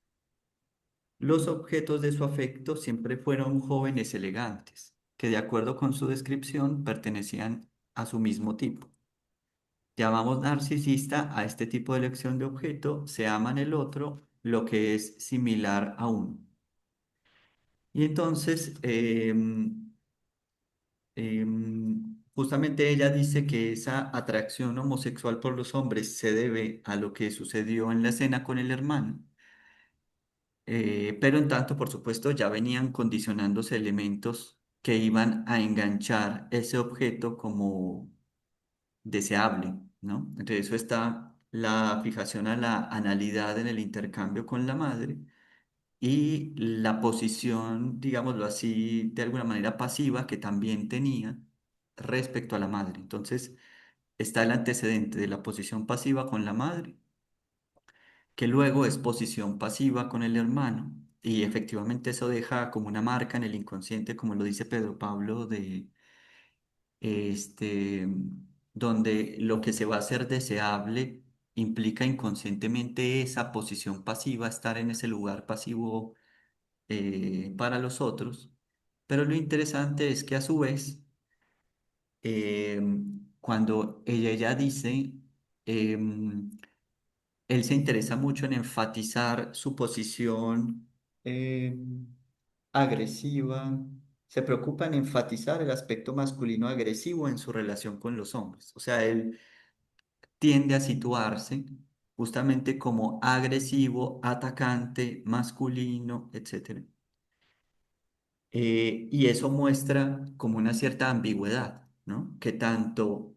Los objetos de su afecto siempre fueron jóvenes elegantes, que de acuerdo con su descripción pertenecían a su mismo tipo. Llamamos narcisista a este tipo de elección de objeto, se ama en el otro lo que es similar a uno. Y entonces, justamente ella dice que esa atracción homosexual por los hombres se debe a lo que sucedió en la escena con el hermano. Pero en tanto, por supuesto, ya venían condicionándose elementos que iban a enganchar ese objeto como deseable, ¿no? Entre eso está la fijación a la analidad en el intercambio con la madre y la posición, digámoslo así, de alguna manera pasiva que también tenía respecto a la madre. Entonces, está el antecedente de la posición pasiva con la madre, que luego es posición pasiva con el hermano. Y efectivamente eso deja como una marca en el inconsciente, como lo dice Pedro Pablo, este, donde lo que se va a hacer deseable implica inconscientemente esa posición pasiva, estar en ese lugar pasivo para los otros. Pero lo interesante es que a su vez, eh, cuando ella dice, em, él se interesa mucho en enfatizar su posición agresiva, se preocupa en enfatizar el aspecto masculino agresivo en su relación con los hombres. O sea, él tiende a situarse justamente como agresivo, atacante, masculino, etcétera. Y eso muestra como una cierta ambigüedad, ¿no? Que tanto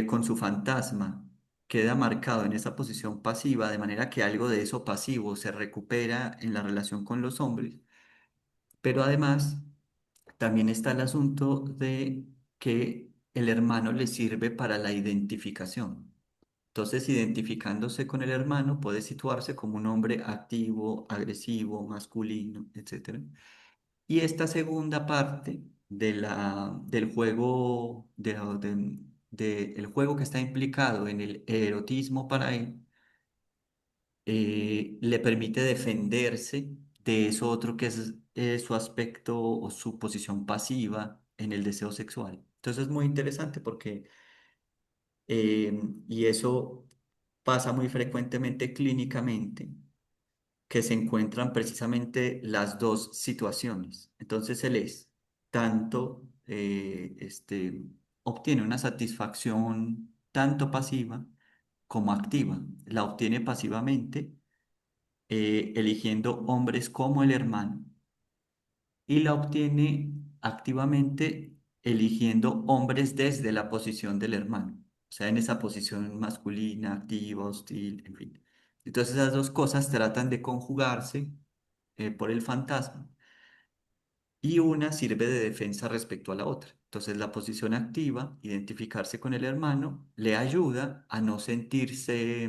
con su fantasma queda marcado en esa posición pasiva, de manera que algo de eso pasivo se recupera en la relación con los hombres, pero además también está el asunto de que el hermano le sirve para la identificación. Entonces, identificándose con el hermano, puede situarse como un hombre activo, agresivo, masculino, etcétera. Y esta segunda parte del juego, el juego que está implicado en el erotismo para él, le permite defenderse de eso otro que es su aspecto o su posición pasiva en el deseo sexual. Entonces es muy interesante porque, y eso pasa muy frecuentemente clínicamente, que se encuentran precisamente las dos situaciones. Entonces él es tanto, obtiene una satisfacción tanto pasiva como activa. La obtiene pasivamente, eligiendo hombres como el hermano, y la obtiene activamente eligiendo hombres desde la posición del hermano. O sea, en esa posición masculina, activa, hostil, en fin. Entonces esas dos cosas tratan de conjugarse por el fantasma y una sirve de defensa respecto a la otra. Entonces la posición activa, identificarse con el hermano, le ayuda a no sentirse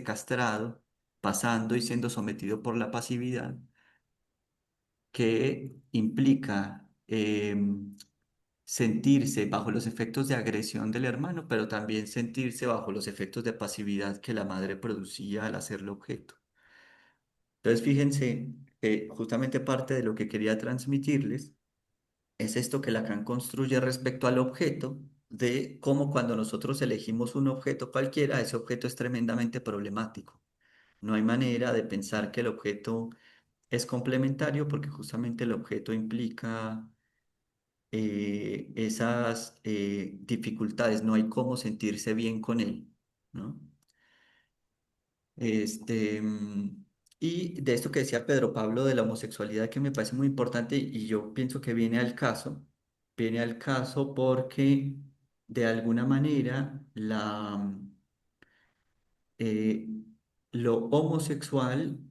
castrado, pasando y siendo sometido por la pasividad que implica sentirse bajo los efectos de agresión del hermano, pero también sentirse bajo los efectos de pasividad que la madre producía al hacerlo objeto. Entonces, fíjense que justamente parte de lo que quería transmitirles es esto que Lacan construye respecto al objeto, de cómo cuando nosotros elegimos un objeto cualquiera, ese objeto es tremendamente problemático. No hay manera de pensar que el objeto es complementario porque justamente el objeto implica esas dificultades, no hay cómo sentirse bien con él, ¿no? Este, y de esto que decía Pedro Pablo de la homosexualidad, que me parece muy importante y yo pienso que viene al caso porque de alguna manera eh, lo homosexual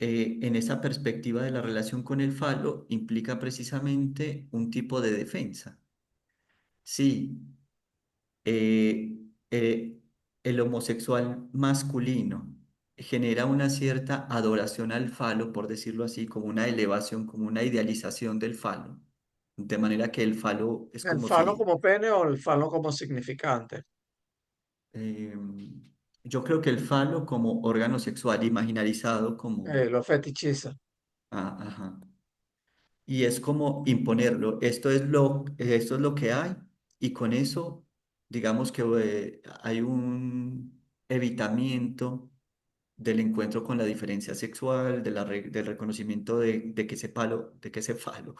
en esa perspectiva de la relación con el falo implica precisamente un tipo de defensa. Sí, eh, eh, el homosexual masculino genera una cierta adoración al falo, por decirlo así, como una elevación, como una idealización del falo, de manera que el falo es ¿El como falo si, como pene o el falo como significante? eh, yo creo que el falo como órgano sexual imaginarizado como, Lo fetichiza. ajá, y es como imponerlo, esto es lo que hay, y con eso, digamos que hay un evitamiento del encuentro con la diferencia sexual, del reconocimiento de que ese falo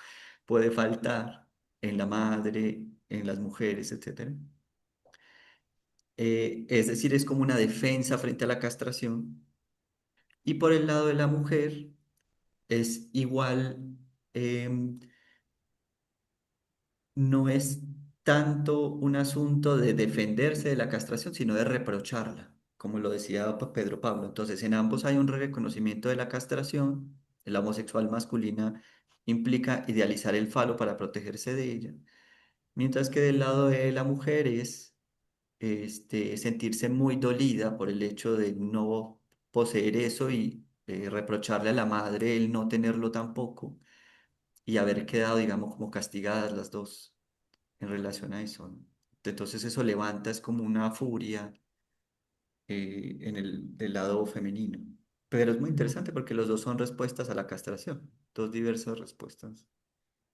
puede faltar en la madre, en las mujeres, etcétera. Es decir, es como una defensa frente a la castración. Y por el lado de la mujer es igual, em, no es tanto un asunto de defenderse de la castración, sino de reprocharla, como lo decía Pedro Pablo. Entonces, en ambos hay un reconocimiento de la castración. La homosexual masculina implica idealizar el falo para protegerse de ella, mientras que del lado de la mujer es sentirse muy dolida por el hecho de no poseer eso y reprocharle a la madre el no tenerlo tampoco y haber quedado, digamos, como castigadas las dos en relación a eso, ¿no? Entonces eso levanta, es como una furia en el del lado femenino. Pero es muy Ujú, interesante porque los dos son respuestas a la castración, dos diversas respuestas.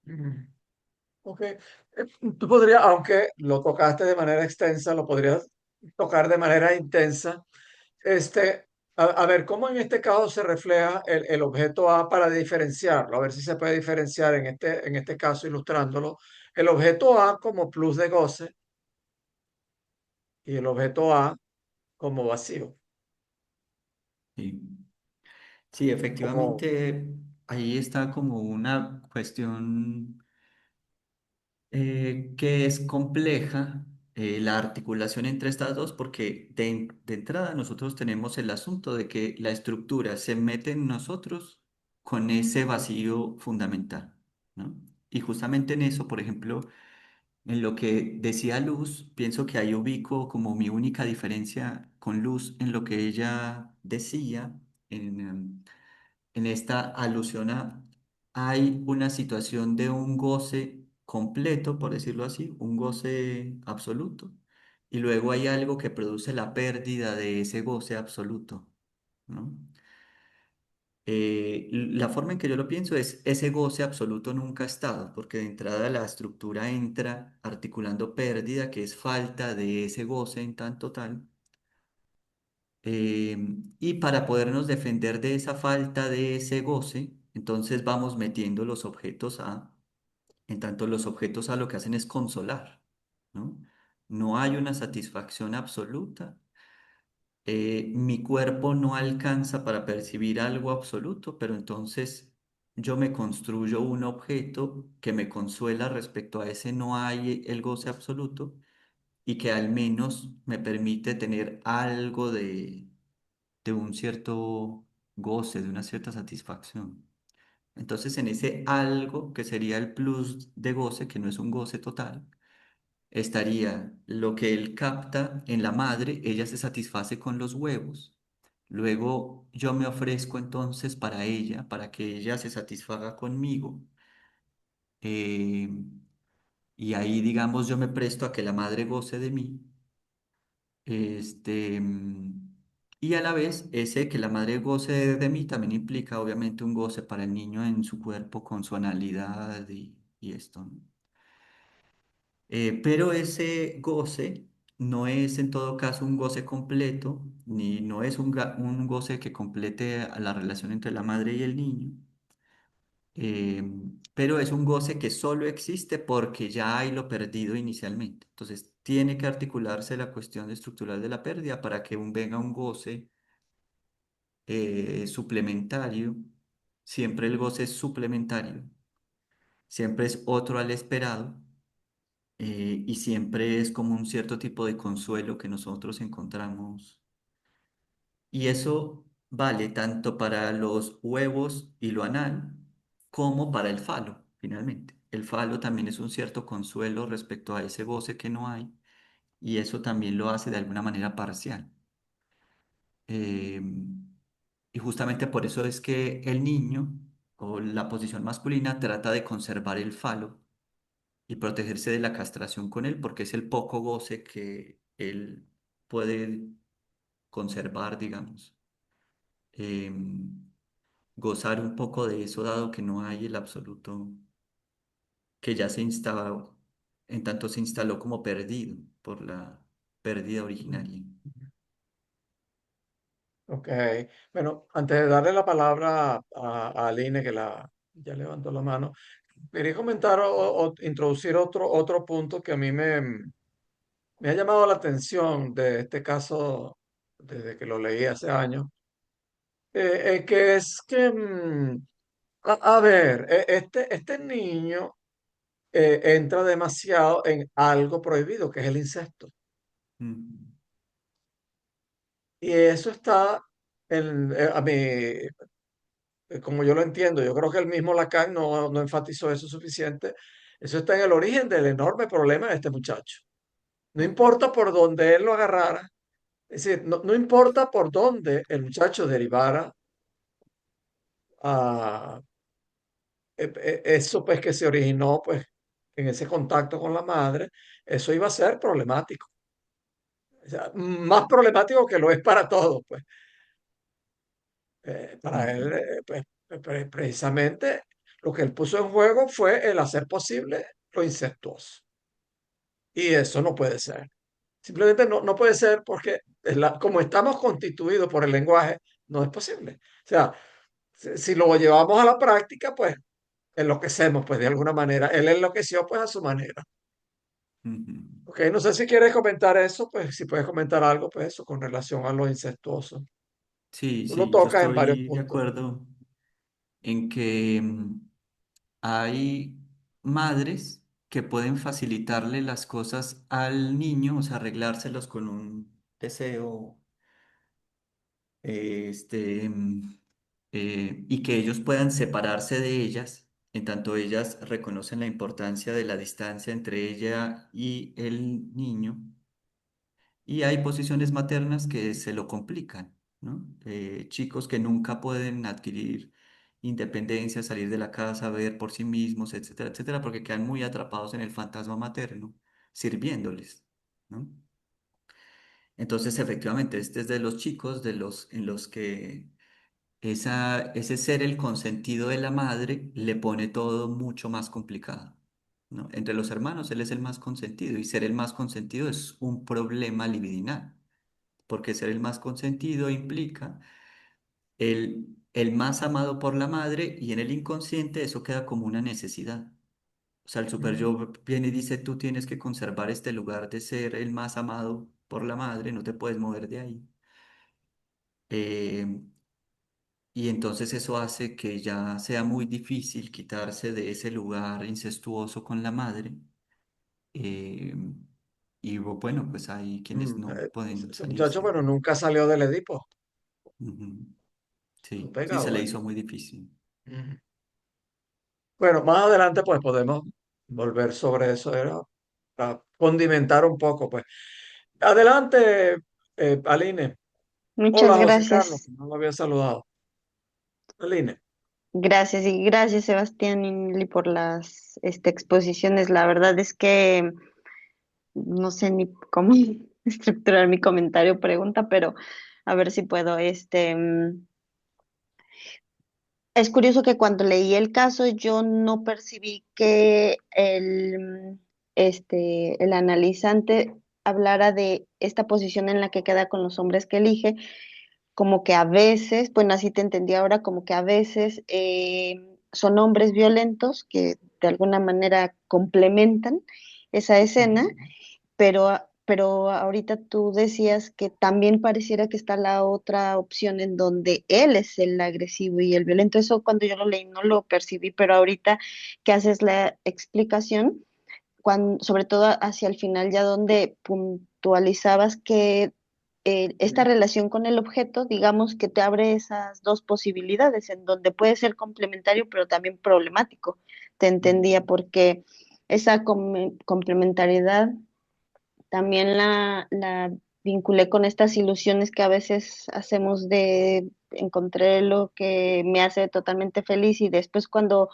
ujú. Ok. Tú podrías, aunque lo tocaste de manera extensa, lo podrías tocar de manera intensa. Este, a ver, ¿cómo en este caso se refleja el objeto A para diferenciarlo? A ver si se puede diferenciar en este caso, ilustrándolo, el objeto A como plus de goce y el objeto A como vacío. Sí, sí, Como, efectivamente, ahí está como una cuestión que es compleja, la articulación entre estas dos, porque de entrada nosotros tenemos el asunto de que la estructura se mete en nosotros con ese vacío fundamental, ¿no? Y justamente en eso, por ejemplo, en lo que decía Luz, pienso que ahí ubico como mi única diferencia con Luz en lo que ella decía, en, en esta alusión a, hay una situación de un goce completo, por decirlo así, un goce absoluto, y luego hay algo que produce la pérdida de ese goce absoluto, ¿no? La forma en que yo lo pienso es, ese goce absoluto nunca ha estado, porque de entrada la estructura entra articulando pérdida, que es falta de ese goce en tanto tal, y para podernos defender de esa falta de ese goce, entonces vamos metiendo los objetos A, en tanto los objetos A lo que hacen es consolar, ¿no? No hay una satisfacción absoluta, mi cuerpo no alcanza para percibir algo absoluto, pero entonces yo me construyo un objeto que me consuela respecto a ese no hay el goce absoluto y que al menos me permite tener algo de un cierto goce, de una cierta satisfacción. Entonces en ese algo que sería el plus de goce, que no es un goce total, estaría lo que él capta en la madre, ella se satisface con los huevos. Luego yo me ofrezco entonces para ella, para que ella se satisfaga conmigo. eh, y ahí, digamos, yo me presto a que la madre goce de mí. Este, y a la vez, ese que la madre goce de mí también implica, obviamente, un goce para el niño en su cuerpo con su analidad y esto, ¿no? Pero ese goce no es en todo caso un goce completo, ni no es un goce que complete a la relación entre la madre y el niño, eh, pero es un goce que solo existe porque ya hay lo perdido inicialmente. Entonces, tiene que articularse la cuestión estructural de la pérdida para que venga un goce suplementario. Siempre el goce es suplementario, siempre es otro al esperado y siempre es como un cierto tipo de consuelo que nosotros encontramos. Y eso vale tanto para los huevos y lo anal como para el falo, finalmente. El falo también es un cierto consuelo respecto a ese goce que no hay y eso también lo hace de alguna manera parcial. Eh, y justamente por eso es que el niño o la posición masculina trata de conservar el falo y protegerse de la castración con él, porque es el poco goce que él puede conservar, digamos. Gozar un poco de eso, dado que no hay el absoluto que ya se instaló, en tanto se instaló como perdido por la pérdida originaria. ok. Bueno, antes de darle la palabra a Aline, ya levantó la mano, quería comentar o introducir otro punto que a mí me ha llamado la atención de este caso desde que lo leí hace años, que es que, a ver, este niño entra demasiado en algo prohibido, que es el incesto. Mm, Y eso está, a mí, como yo lo entiendo, yo creo que el mismo Lacan no enfatizó eso suficiente. Eso está en el origen del enorme problema de este muchacho. No importa por dónde él lo agarrara, es decir, no importa por dónde el muchacho derivara a eso pues que se originó pues en ese contacto con la madre, eso iba a ser problemático. O sea, más problemático que lo es para todos, pues. Para Ujú, él, pues, precisamente lo que él puso en juego fue el hacer posible lo incestuoso. Y eso no puede ser. Simplemente no puede ser porque como estamos constituidos por el lenguaje, no es posible. O sea, si lo llevamos a la práctica, pues enloquecemos, pues de alguna manera. Él enloqueció, pues a su manera. ujú. Ok, no sé si quieres comentar eso, pues si puedes comentar algo, pues eso, con relación a lo incestuoso. Sí, Tú lo sí, yo tocas en varios estoy de puntos. acuerdo en que hay madres que pueden facilitarle las cosas al niño, o sea, arreglárselos con un deseo, este, y que ellos puedan separarse de ellas, en tanto ellas reconocen la importancia de la distancia entre ella y el niño. Y hay posiciones maternas que se lo complican, ¿no? Chicos que nunca pueden adquirir independencia, salir de la casa, ver por sí mismos, etcétera, etcétera, porque quedan muy atrapados en el fantasma materno, sirviéndoles, ¿no? Entonces, efectivamente, este es de los chicos en los que ese ser el consentido de la madre le pone todo mucho más complicado, ¿no? Entre los hermanos, él es el más consentido y ser el más consentido es un problema libidinal porque ser el más consentido implica el más amado por la madre y en el inconsciente eso queda como una necesidad. O sea, el super Ujú. yo viene y dice, tú tienes que conservar este lugar de ser el más amado por la madre, no te puedes mover de ahí. Eh, y entonces eso hace que ya sea muy difícil quitarse de ese lugar incestuoso con la madre. eh, y bueno, pues hay quienes no pueden Ese muchacho, salirse. bueno, nunca salió del Edipo. Ujú. Lo Sí, sí, se pegado le ahí. hizo muy difícil. Ujú. Bueno, más adelante pues podemos volver sobre eso, era para condimentar un poco, pues. Adelante, Aline. Muchas Hola, José Carlos, gracias. que no lo había saludado. Aline. Gracias y gracias Sebastián y Nelly por las exposiciones. La verdad es que no sé ni cómo estructurar mi comentario o pregunta, pero a ver si puedo. Es curioso que cuando leí el caso yo no percibí que el analizante hablara de esta posición en la que queda con los hombres que elige, como que a veces, bueno, así te entendí ahora, como que a veces son hombres violentos que de alguna manera complementan esa escena, Ujú. pero ahorita tú decías que también pareciera que está la otra opción en donde él es el agresivo y el violento. Eso cuando yo lo leí no lo percibí, pero ahorita que haces la explicación, sobre todo hacia el final, ya donde puntualizabas que esta relación con el objeto, digamos que te abre esas dos posibilidades, en donde puede ser complementario, pero también problemático. Te Ujú. entendía porque esa complementariedad también la vinculé con estas ilusiones que a veces hacemos de encontré lo que me hace totalmente feliz y después cuando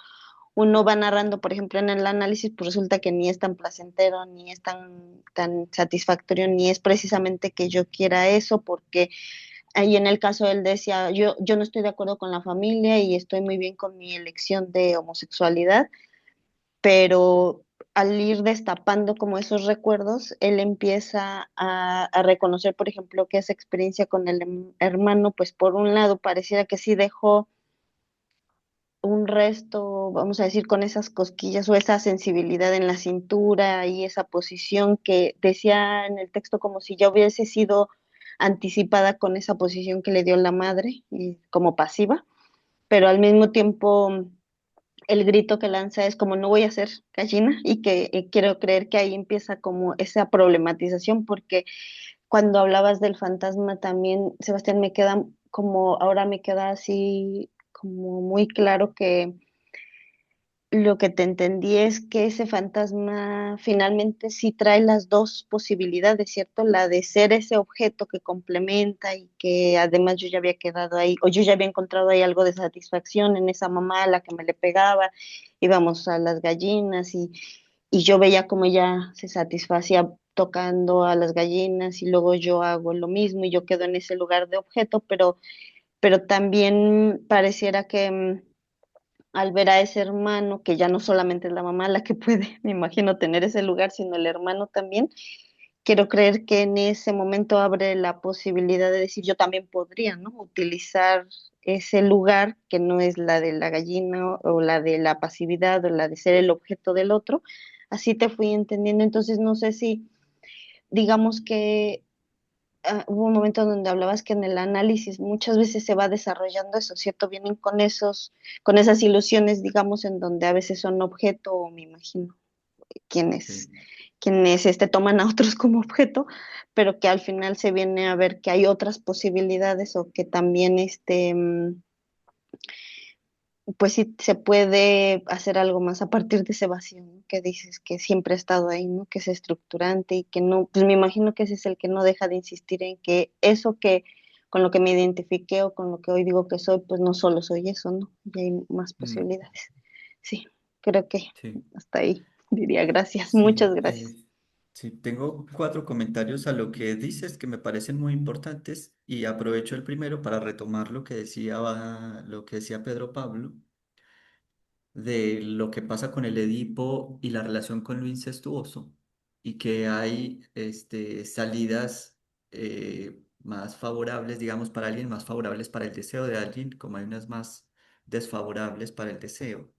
uno va narrando, por ejemplo, en el análisis, pues resulta que ni es tan placentero, ni es tan satisfactorio, ni es precisamente que yo quiera eso, porque ahí en el caso él decía, yo no estoy de acuerdo con la familia y estoy muy bien con mi elección de homosexualidad, pero al ir destapando como esos recuerdos, él empieza a reconocer, por ejemplo, que esa experiencia con el hermano, pues por un lado pareciera que sí dejó un resto, vamos a decir, con esas cosquillas o esa sensibilidad en la cintura y esa posición que decía en el texto como si ya hubiese sido anticipada con esa posición que le dio la madre y como pasiva, pero al mismo tiempo el grito que lanza es como no voy a ser gallina y que quiero creer que ahí empieza como esa problematización porque cuando hablabas del fantasma también, Sebastián, me queda como, ahora me queda así como muy claro que lo que te entendí es que ese fantasma finalmente sí trae las dos posibilidades, ¿cierto? La de ser ese objeto que complementa y que además yo ya había quedado ahí, o yo ya había encontrado ahí algo de satisfacción en esa mamá a la que me le pegaba, íbamos a las gallinas y yo veía como ella se satisfacía tocando a las gallinas y luego yo hago lo mismo y yo quedo en ese lugar de objeto, pero también pareciera que al ver a ese hermano, que ya no solamente es la mamá la que puede, me imagino, tener ese lugar, sino el hermano también, quiero creer que en ese momento abre la posibilidad de decir, yo también podría, ¿no? Utilizar ese lugar que no es la de la gallina o la de la pasividad o la de ser el objeto del otro. Así te fui entendiendo. Entonces, no sé si, digamos que hubo un momento donde hablabas que en el análisis muchas veces se va desarrollando eso, ¿cierto? Vienen con con esas ilusiones, digamos, en donde a veces son objeto, o me imagino, quienes, Sí. quienes toman a otros como objeto, pero que al final se viene a ver que hay otras posibilidades o que también pues sí se puede hacer algo más a partir de ese vacío, ¿no? Que dices que siempre ha estado ahí, ¿no? Que es estructurante y que no, pues me imagino que ese es el que no deja de insistir en que eso que con lo que me identifiqué o con lo que hoy digo que soy, pues no solo soy eso, ¿no? Y hay más Mm, posibilidades. Sí, creo que sí. hasta ahí diría gracias, muchas Sí, gracias. sí, tengo cuatro comentarios a lo que dices que me parecen muy importantes y aprovecho el primero para retomar lo que decía Pedro Pablo de lo que pasa con el Edipo y la relación con lo incestuoso y que hay salidas más favorables, digamos, para alguien, más favorables para el deseo de alguien, como hay unas más desfavorables para el deseo.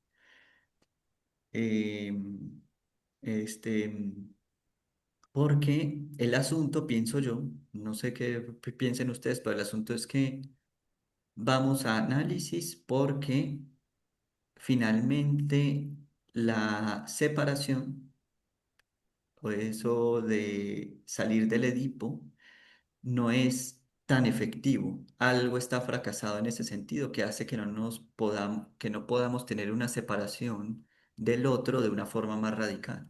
Em, este, Porque el asunto, pienso yo, no sé qué piensen ustedes, pero el asunto es que vamos a análisis porque finalmente la separación o eso de salir del Edipo no es tan efectivo. Algo está fracasado en ese sentido que hace que que no podamos tener una separación del otro de una forma más radical.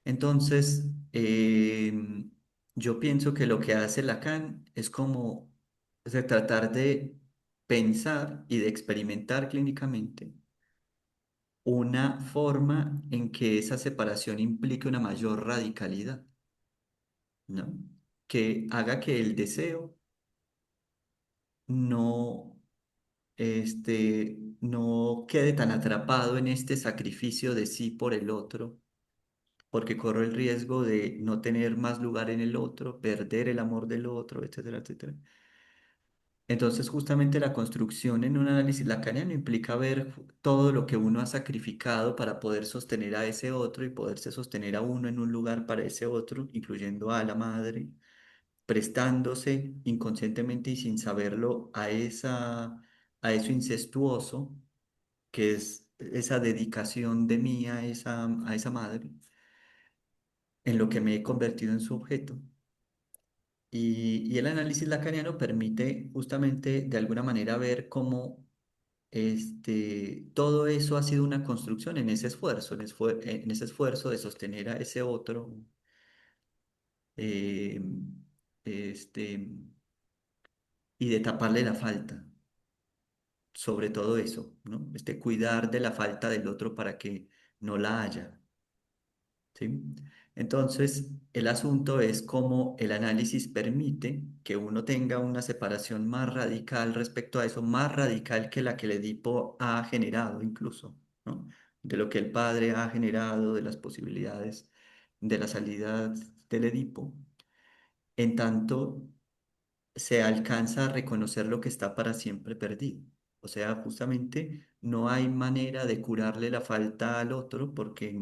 Entonces, yo pienso que lo que hace Lacan es como tratar de pensar y de experimentar clínicamente una forma en que esa separación implique una mayor radicalidad, ¿no? Que haga que el deseo no, no quede tan atrapado en este sacrificio de sí por el otro porque corro el riesgo de no tener más lugar en el otro, perder el amor del otro, etcétera, etcétera. Entonces, justamente la construcción en un análisis lacaniano implica ver todo lo que uno ha sacrificado para poder sostener a ese otro y poderse sostener a uno en un lugar para ese otro, incluyendo a la madre, prestándose inconscientemente y sin saberlo a eso incestuoso, que es esa dedicación de mí a esa madre en lo que me he convertido en su objeto. Y el análisis lacaniano permite justamente de alguna manera ver cómo todo eso ha sido una construcción en ese esfuerzo, en ese esfuerzo de sostener a ese otro, eh, este, y de taparle la falta, sobre todo eso, ¿no? Cuidar de la falta del otro para que no la haya. ¿Sí? Entonces, el asunto es cómo el análisis permite que uno tenga una separación más radical respecto a eso, más radical que la que el Edipo ha generado incluso, ¿no? De lo que el padre ha generado, de las posibilidades de la salida del Edipo, en tanto se alcanza a reconocer lo que está para siempre perdido. O sea, justamente no hay manera de curarle la falta al otro porque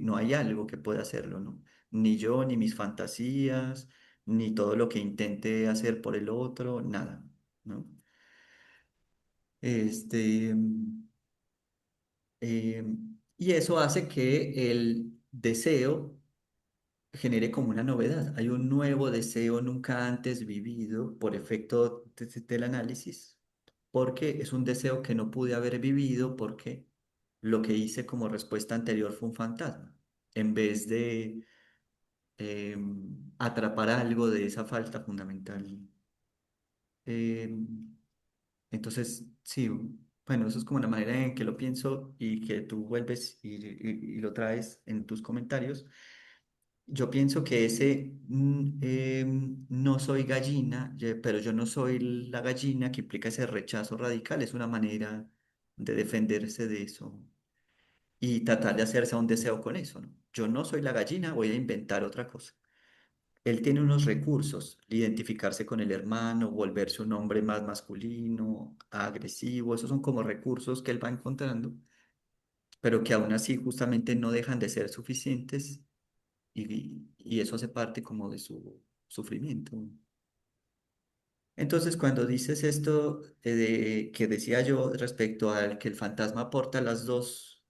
no hay algo que pueda hacerlo, ¿no? Ni yo, ni mis fantasías, ni todo lo que intente hacer por el otro, nada, ¿no? Este, y eso hace que el deseo genere como una novedad. Hay un nuevo deseo nunca antes vivido por efecto del análisis, porque es un deseo que no pude haber vivido porque lo que hice como respuesta anterior fue un fantasma, en vez de atrapar algo de esa falta fundamental. Em, entonces, sí. Bueno, eso es como la manera en que lo pienso y que tú vuelves y lo traes en tus comentarios. Yo pienso que ese no soy gallina, pero yo no soy la gallina que implica ese rechazo radical, es una manera de defenderse de eso y tratar de hacerse un deseo con eso, ¿no? Yo no soy la gallina, voy a inventar otra cosa. Él tiene unos recursos, identificarse con el hermano, volverse un hombre más masculino, agresivo, esos son como recursos que él va encontrando, pero que aún así justamente no dejan de ser suficientes y eso hace parte como de su sufrimiento. Entonces, cuando dices esto que decía yo respecto al que el fantasma aporta las dos,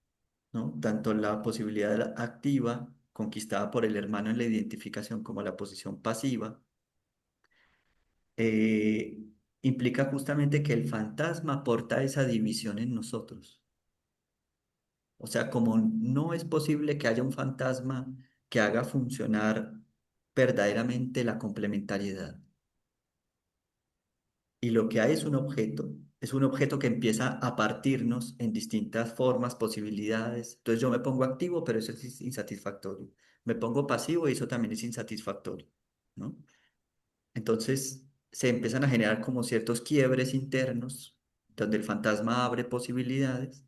¿no? Tanto la posibilidad activa conquistada por el hermano en la identificación como la posición pasiva, eh, implica justamente que el fantasma aporta esa división en nosotros. O sea, como no es posible que haya un fantasma que haga funcionar verdaderamente la complementariedad. Y lo que hay es un objeto que empieza a partirnos en distintas formas, posibilidades. Entonces yo me pongo activo, pero eso es insatisfactorio. Me pongo pasivo y eso también es insatisfactorio, ¿no? Entonces se empiezan a generar como ciertos quiebres internos donde el fantasma abre posibilidades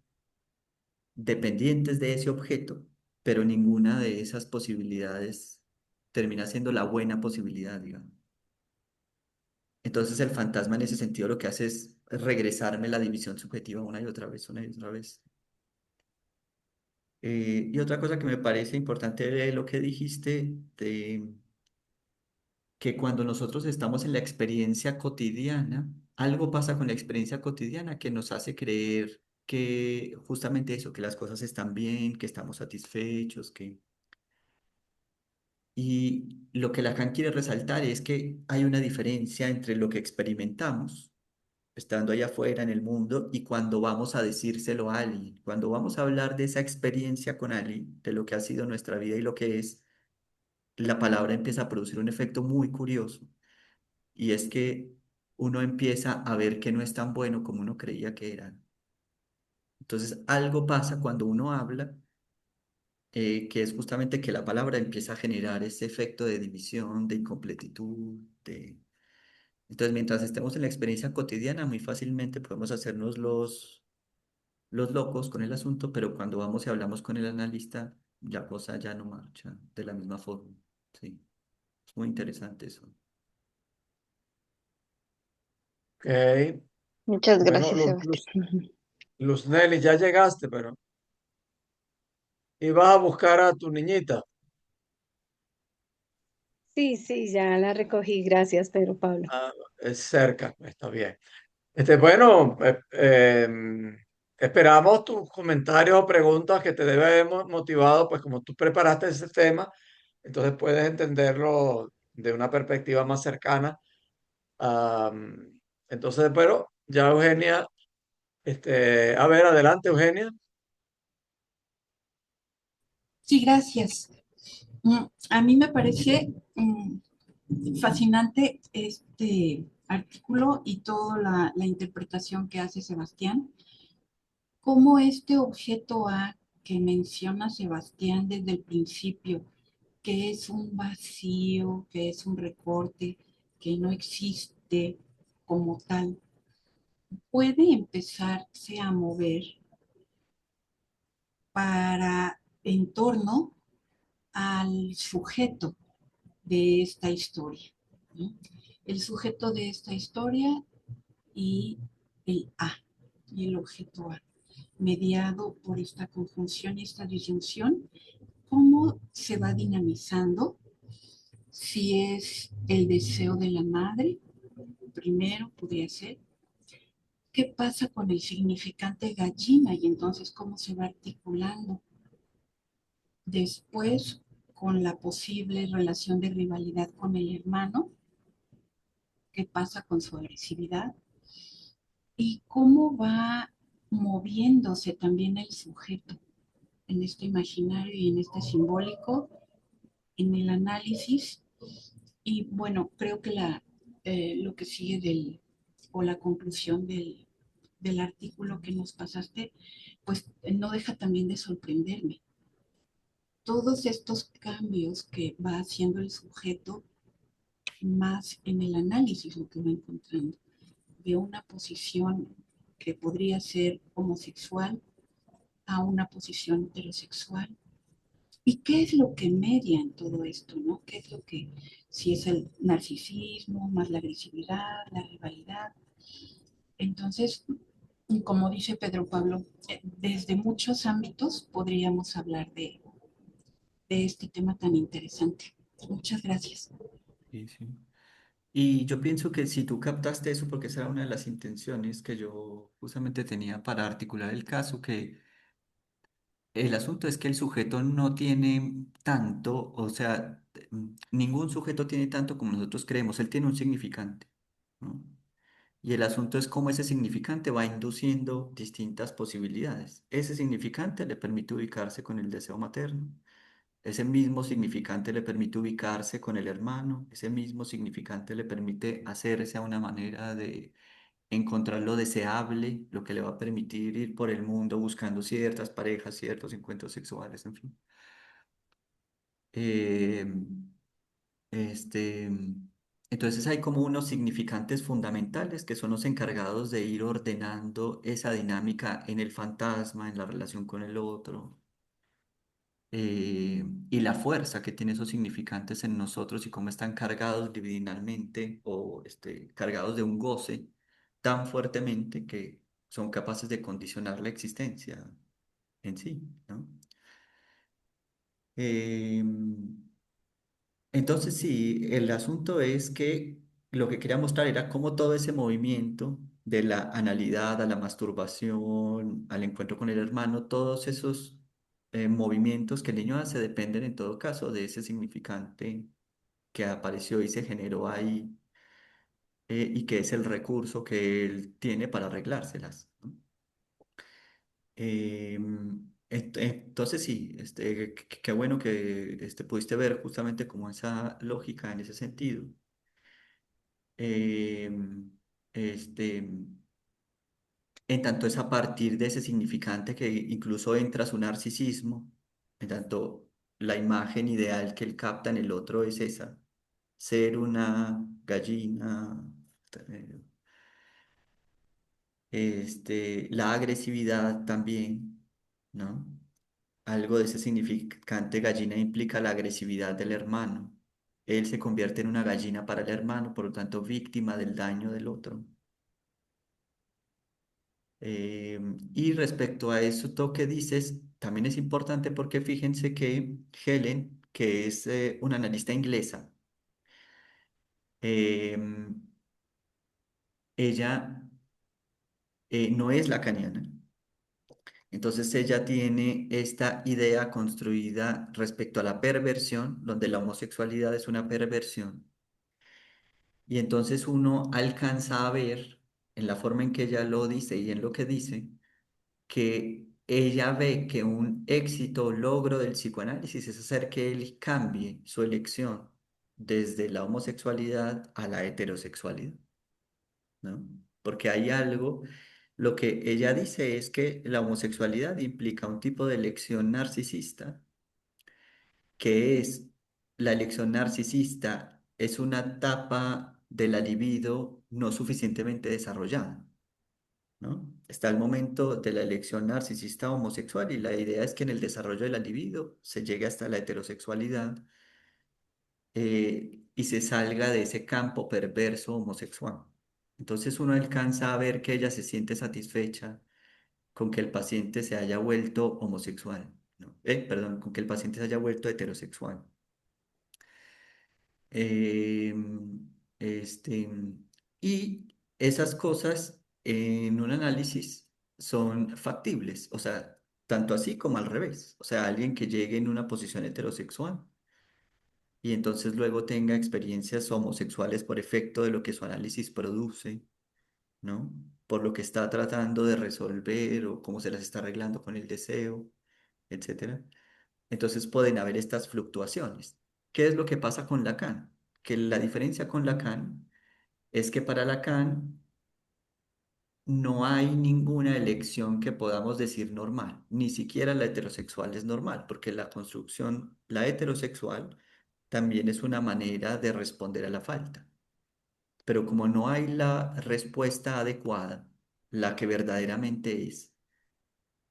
dependientes de ese objeto, pero ninguna de esas posibilidades termina siendo la buena posibilidad, digamos. Entonces el fantasma en ese sentido lo que hace es regresarme la división subjetiva una y otra vez, una y otra vez. Y otra cosa que me parece importante de lo que dijiste, de que cuando nosotros estamos en la experiencia cotidiana, algo pasa con la experiencia cotidiana que nos hace creer que justamente eso, que las cosas están bien, que estamos satisfechos, que... Y lo que Lacan quiere resaltar es que hay una diferencia entre lo que experimentamos estando allá afuera en el mundo y cuando vamos a decírselo a alguien, cuando vamos a hablar de esa experiencia con alguien, de lo que ha sido nuestra vida y lo que es, la palabra empieza a producir un efecto muy curioso y es que uno empieza a ver que no es tan bueno como uno creía que era. Entonces algo pasa cuando uno habla, que es justamente que la palabra empieza a generar ese efecto de división, de incompletitud, de... Entonces, mientras estemos en la experiencia cotidiana, muy fácilmente podemos hacernos los locos con el asunto, pero cuando vamos y hablamos con el analista, la cosa ya no marcha de la misma forma. Sí, es muy interesante eso. Ok. Muchas Bueno, gracias, Sebastián. Luz Nelly, ya llegaste, pero ibas a buscar a tu niñita. Sí, sí, ya la recogí. Gracias, Pedro Pablo. Ah, es cerca, está bien. Bueno, esperamos tus comentarios o preguntas que te debe haber motivado, pues como tú preparaste ese tema, entonces puedes entenderlo de una perspectiva más cercana. Entonces, pero ya Eugenia, a ver, adelante, Eugenia. Sí, gracias. A mí me parece fascinante este artículo y toda la interpretación que hace Sebastián. Cómo este objeto A que menciona Sebastián desde el principio, que es un vacío, que es un recorte, que no existe como tal, puede empezarse a mover para en torno al sujeto de esta historia, ¿no? El sujeto de esta historia y el A, y el objeto A, mediado por esta conjunción y esta disyunción, cómo se va dinamizando, si es el deseo de la madre, primero podría ser, qué pasa con el significante gallina y entonces cómo se va articulando. Después, con la posible relación de rivalidad con el hermano, qué pasa con su agresividad y cómo va moviéndose también el sujeto en este imaginario y en este simbólico, en el análisis. Y bueno, creo que lo que sigue o la conclusión del artículo que nos pasaste, pues no deja también de sorprenderme. Todos estos cambios que va haciendo el sujeto más en el análisis, lo que va encontrando, de una posición que podría ser homosexual a una posición heterosexual. ¿Y qué es lo que media en todo esto, no? ¿Qué es lo que, si es el narcisismo, más la agresividad, la rivalidad? Entonces, como dice Pedro Pablo, desde muchos ámbitos podríamos hablar de este tema tan interesante. Muchas gracias. Sí, sí. Y yo pienso que si tú captaste eso, porque esa era una de las intenciones que yo justamente tenía para articular el caso, que el asunto es que el sujeto no tiene tanto, o sea, ningún sujeto tiene tanto como nosotros creemos, él tiene un significante, ¿no? Y el asunto es cómo ese significante va induciendo distintas posibilidades. Ese significante le permite ubicarse con el deseo materno. Ese mismo significante le permite ubicarse con el hermano. Ese mismo significante le permite hacerse a una manera de encontrar lo deseable, lo que le va a permitir ir por el mundo buscando ciertas parejas, ciertos encuentros sexuales, en fin. Eh, este, entonces hay como unos significantes fundamentales que son los encargados de ir ordenando esa dinámica en el fantasma, en la relación con el otro, y la fuerza que tienen esos significantes en nosotros y cómo están cargados divinalmente o cargados de un goce tan fuertemente que son capaces de condicionar la existencia en sí, ¿no? Em, Entonces, sí, el asunto es que lo que quería mostrar era cómo todo ese movimiento de la analidad a la masturbación, al encuentro con el hermano, todos esos movimientos que el niño hace dependen en todo caso de ese significante que apareció y se generó ahí, y que es el recurso que él tiene para arreglárselas, ¿no? Entonces sí, qué bueno que pudiste ver justamente como esa lógica en ese sentido. Em, este, en tanto es a partir de ese significante que incluso entra su narcisismo, en tanto la imagen ideal que él capta en el otro es esa, ser una gallina, eh, la agresividad también, ¿no? Algo de ese significante gallina implica la agresividad del hermano. Él se convierte en una gallina para el hermano, por lo tanto víctima del daño del otro. Y respecto a eso todo que dices, también es importante porque fíjense que Helen, que es una analista inglesa, em, ella no es lacaniana. Entonces ella tiene esta idea construida respecto a la perversión, donde la homosexualidad es una perversión. Y entonces uno alcanza a ver en la forma en que ella lo dice y en lo que dice que ella ve que un éxito o logro del psicoanálisis es hacer que él cambie su elección desde la homosexualidad a la heterosexualidad, ¿no? Porque hay algo, lo que ella dice es que la homosexualidad implica un tipo de elección narcisista, que es la elección narcisista, es una etapa de la libido no suficientemente desarrollada. ¿No? Está el momento de la elección narcisista homosexual y la idea es que en el desarrollo de la libido se llegue hasta la heterosexualidad, y se salga de ese campo perverso homosexual. Entonces uno alcanza a ver que ella se siente satisfecha con que el paciente se haya vuelto homosexual, ¿no? Perdón, con que el paciente se haya vuelto heterosexual. Em, este, y esas cosas en un análisis son factibles, o sea, tanto así como al revés. O sea, alguien que llegue en una posición heterosexual y entonces luego tenga experiencias homosexuales por efecto de lo que su análisis produce, ¿no? Por lo que está tratando de resolver o cómo se las está arreglando con el deseo, etcétera. Entonces pueden haber estas fluctuaciones. ¿Qué es lo que pasa con Lacan? Que la diferencia con Lacan es que para Lacan no hay ninguna elección que podamos decir normal, ni siquiera la heterosexual es normal, porque la construcción, la heterosexual, también es una manera de responder a la falta. Pero como no hay la respuesta adecuada, la que verdaderamente es,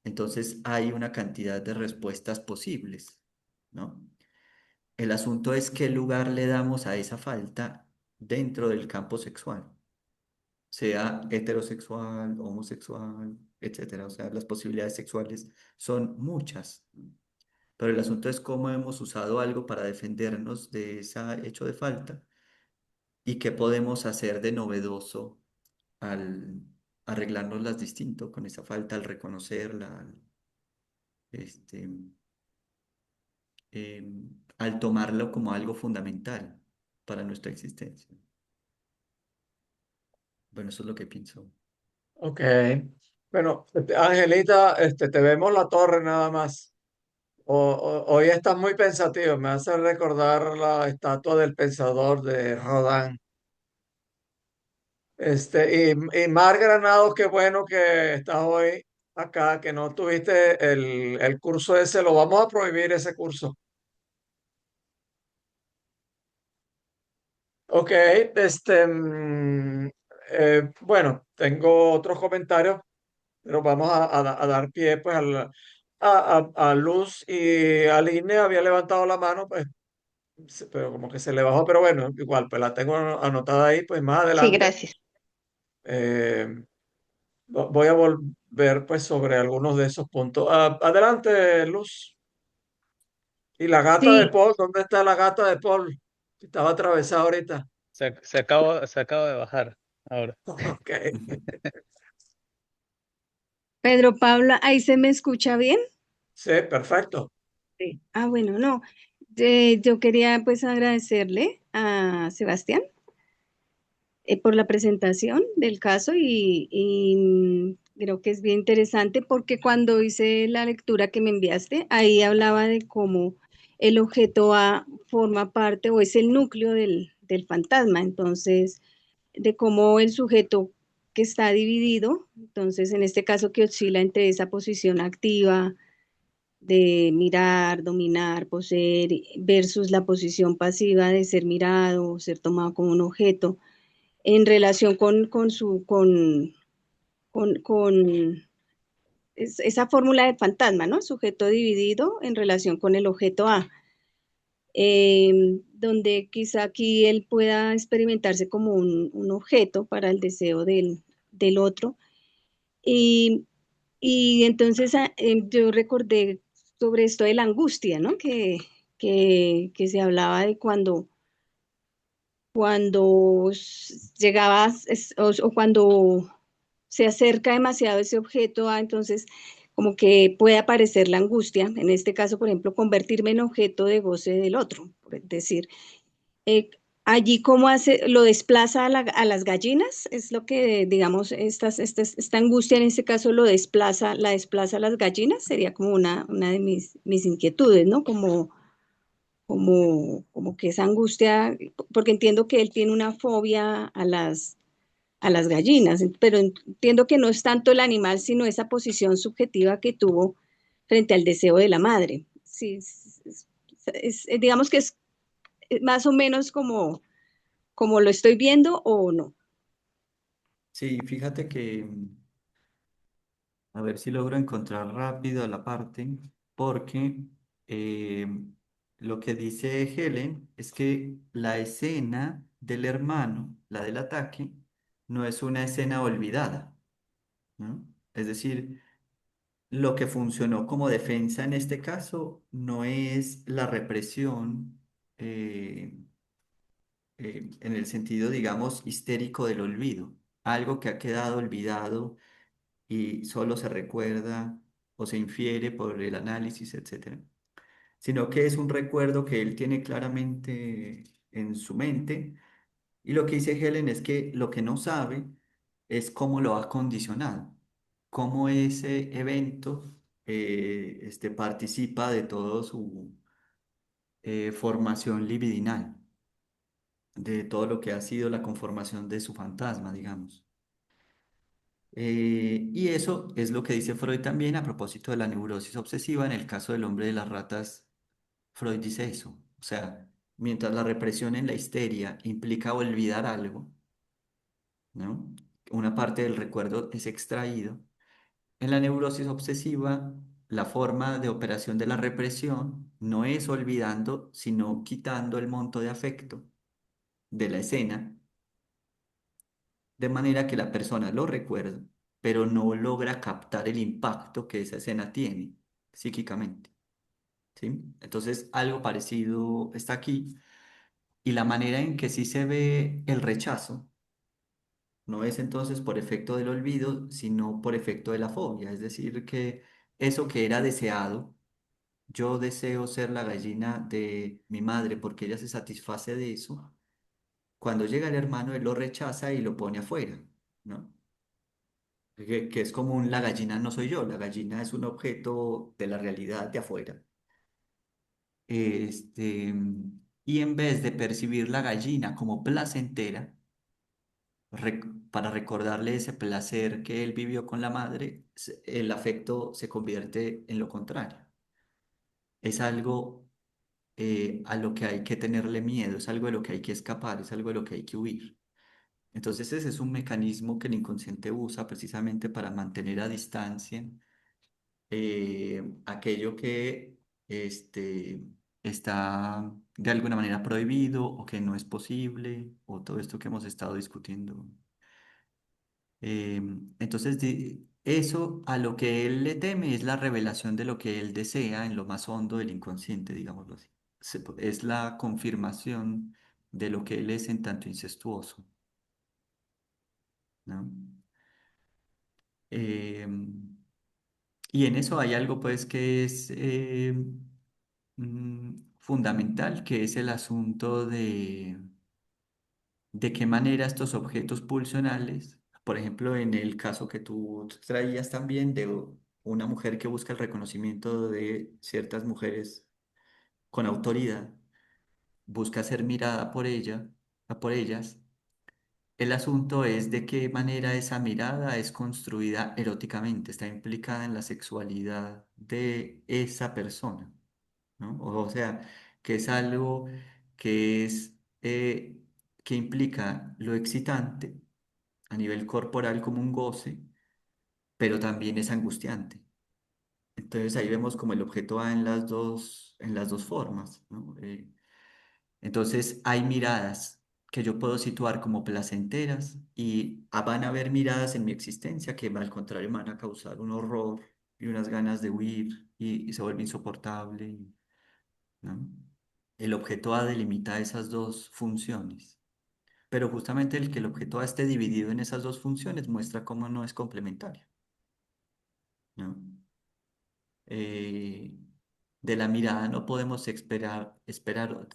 entonces hay una cantidad de respuestas posibles, ¿no? El asunto es qué lugar le damos a esa falta dentro del campo sexual, sea heterosexual, homosexual, etcétera. O sea, las posibilidades sexuales son muchas, ¿no? Pero el asunto es cómo hemos usado algo para defendernos de ese hecho de falta y qué podemos hacer de novedoso al arreglárnoslas distinto con esa falta, al reconocerla, este, al tomarlo como algo fundamental para nuestra existencia. Bueno, eso es lo que pienso. Ok. Bueno, Angelita, te vemos la torre nada más. Hoy estás muy pensativo, me hace recordar la estatua del pensador de Rodin. Y Mar Granado, qué bueno que estás hoy acá, que no tuviste el curso ese, lo vamos a prohibir ese curso. Ok, bueno, tengo otros comentarios, pero vamos a dar pie pues a Luz y Aline había levantado la mano, pues, pero como que se le bajó, pero bueno, igual, pues la tengo anotada ahí, pues más Sí, adelante. gracias. eh, Voy a volver pues sobre algunos de esos puntos. Adelante, Luz. ¿Y la gata de Sí, Paul? ¿Dónde está la gata de Paul? Estaba atravesada ahorita. Se acaba de bajar ahora. Ok. Pedro Paula, ¿ahí se me escucha bien? Sí, perfecto. Sí. Ah, bueno, no. Yo quería pues agradecerle a Sebastián por la presentación del caso y creo que es bien interesante porque cuando hice la lectura que me enviaste, ahí hablaba de cómo el objeto A forma parte o es el núcleo del fantasma, entonces de cómo el sujeto que está dividido, entonces en este caso que oscila entre esa posición activa de mirar, dominar, poseer versus la posición pasiva de ser mirado, ser tomado como un objeto en relación con esa fórmula del fantasma, ¿no? Sujeto dividido en relación con el objeto A, donde quizá aquí él pueda experimentarse como un objeto para el deseo del otro. Y, y entonces yo recordé sobre esto de la angustia, ¿no? Que se hablaba de cuando llegabas o cuando se acerca demasiado ese objeto, entonces como que puede aparecer la angustia, en este caso, por ejemplo, convertirme en objeto de goce del otro, por decir, eh, allí cómo hace, lo desplaza a las gallinas, es lo que, digamos, esta angustia en este caso la desplaza a las gallinas, sería como una de mis inquietudes, ¿no? Como que esa angustia, porque entiendo que él tiene una fobia a las gallinas, pero entiendo que no es tanto el animal, sino esa posición subjetiva que tuvo frente al deseo de la madre. Sí, digamos que es más o menos como lo estoy viendo o no. Sí, fíjate que, a ver si logro encontrar rápido la parte, porque eh, lo que dice Helen es que la escena del hermano, la del ataque, no es una escena olvidada, ¿no? Es decir, lo que funcionó como defensa en este caso no es la represión eh, en el sentido, digamos, histérico del olvido, algo que ha quedado olvidado y solo se recuerda o se infiere por el análisis, etcétera, sino que es un recuerdo que él tiene claramente en su mente. Y lo que dice Helen es que lo que no sabe es cómo lo ha condicionado, cómo ese evento participa de todo su formación libidinal, de todo lo que ha sido la conformación de su fantasma, digamos. Y eso es lo que dice Freud también a propósito de la neurosis obsesiva. En el caso del hombre de las ratas, Freud dice eso. O sea, mientras la represión en la histeria implica olvidar algo, ¿no? Una parte del recuerdo es extraído. En la neurosis obsesiva, la forma de operación de la represión no es olvidando, sino quitando el monto de afecto de la escena, de manera que la persona lo recuerda, pero no logra captar el impacto que esa escena tiene psíquicamente, ¿sí? Entonces, algo parecido está aquí, y la manera en que sí se ve el rechazo no es entonces por efecto del olvido, sino por efecto de la fobia, es decir, que eso que era deseado, yo deseo ser la gallina de mi madre porque ella se satisface de eso. Cuando llega el hermano, él lo rechaza y lo pone afuera, ¿no? Que es como la gallina no soy yo, la gallina es un objeto de la realidad de afuera. Este, y en vez de percibir la gallina como placentera, para recordarle ese placer que él vivió con la madre, el afecto se convierte en lo contrario. Es algo a lo que hay que tenerle miedo, es algo de lo que hay que escapar, es algo de lo que hay que huir. Entonces ese es un mecanismo que el inconsciente usa precisamente para mantener a distancia aquello que está de alguna manera prohibido o que no es posible, o todo esto que hemos estado discutiendo. Entonces, eso a lo que él le teme es la revelación de lo que él desea en lo más hondo del inconsciente, digámoslo así. Es la confirmación de lo que él es en tanto incestuoso, ¿no? Em, y en eso hay algo, pues, que es fundamental, que es el asunto de qué manera estos objetos pulsionales, por ejemplo, en el caso que tú traías también de una mujer que busca el reconocimiento de ciertas mujeres con autoridad, busca ser mirada por ella, por ellas. El asunto es de qué manera esa mirada es construida eróticamente, está implicada en la sexualidad de esa persona, ¿no? O sea, que es algo que es, que implica lo excitante a nivel corporal como un goce, pero también es angustiante. Entonces ahí vemos como el objeto va en las dos formas, ¿no? Entonces hay miradas que yo puedo situar como placenteras y van a haber miradas en mi existencia que al contrario me van a causar un horror y unas ganas de huir y se vuelve insoportable, ¿no? El objeto A delimita esas dos funciones, pero justamente el que el objeto A esté dividido en esas dos funciones muestra cómo no es complementario, ¿no? Eh, de la mirada no podemos esperar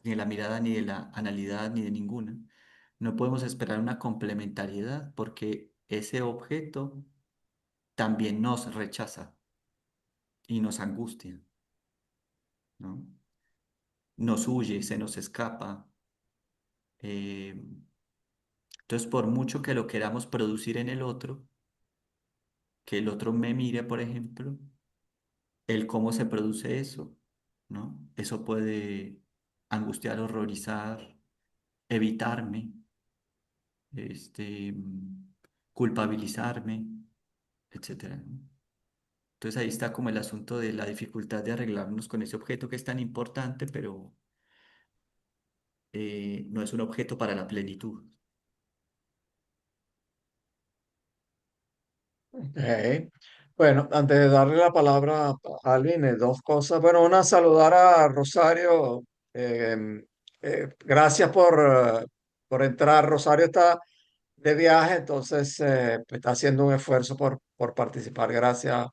ni de la mirada ni de la analidad ni de ninguna. No podemos esperar una complementariedad porque ese objeto también nos rechaza y nos angustia, ¿no? Nos huye, se nos escapa. eh, entonces, por mucho que lo queramos producir en el otro, que el otro me mire, por ejemplo, el cómo se produce eso, ¿no? Eso puede angustiar, horrorizar, evitarme, culpabilizarme, etcétera, ¿no? Entonces ahí está como el asunto de la dificultad de arreglarnos con ese objeto que es tan importante, pero no es un objeto para la plenitud. Ok. Bueno, antes de darle la palabra a Alvin, dos cosas. Bueno, una, saludar a Rosario. eh, gracias por entrar. Rosario está de viaje, entonces pues, está haciendo un esfuerzo por participar. Gracias,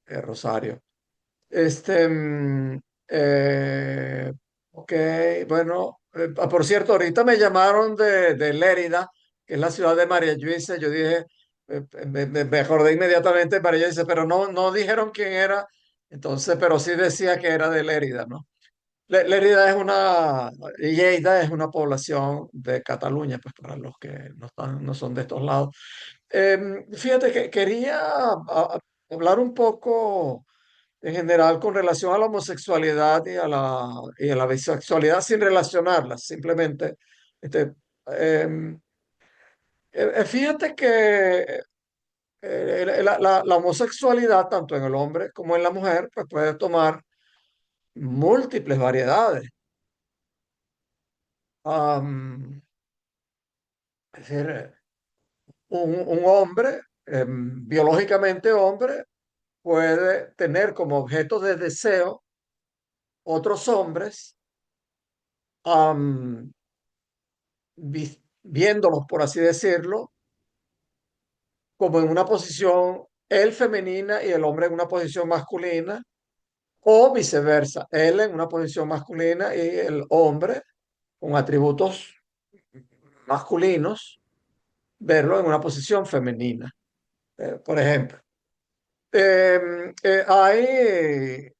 Rosario. Este, ok, bueno, por cierto, ahorita me llamaron de Lérida, que es la ciudad de María Luisa. Yo dije, me acordé inmediatamente de María Luisa, pero no dijeron quién era, entonces, pero sí decía que era de Lérida, ¿no? Lérida es una, Lleida es una población de Cataluña, pues para los que no están, no son de estos lados. Fíjate que quería hablar un poco en general con relación a la homosexualidad y a la bisexualidad sin relacionarlas, simplemente, este, em, fíjate que la homosexualidad, tanto en el hombre como en la mujer, pues puede tomar múltiples variedades. Am, es decir, un hombre, biológicamente hombre, puede tener como objeto de deseo otros hombres, am, viéndolos, por así decirlo, como en una posición él femenina y el hombre en una posición masculina, o viceversa, él en una posición masculina y el hombre con atributos masculinos, verlo en una posición femenina, por ejemplo. Hay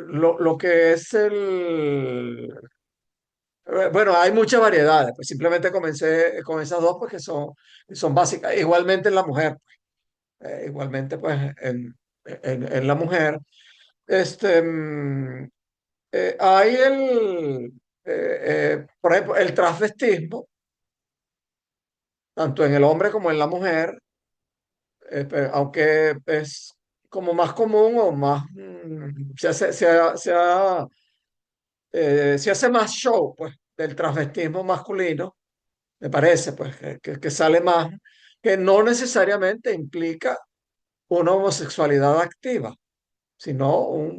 lo que es bueno, hay muchas variedades, pues simplemente comencé con esas dos porque son básicas. Igualmente en la mujer, igualmente pues en la mujer, este, hay por ejemplo, el transvestismo, tanto en el hombre como en la mujer, aunque es como más común o más, se hace más show, pues, del transvestismo masculino, me parece, pues, que sale más, que no necesariamente implica una homosexualidad activa, sino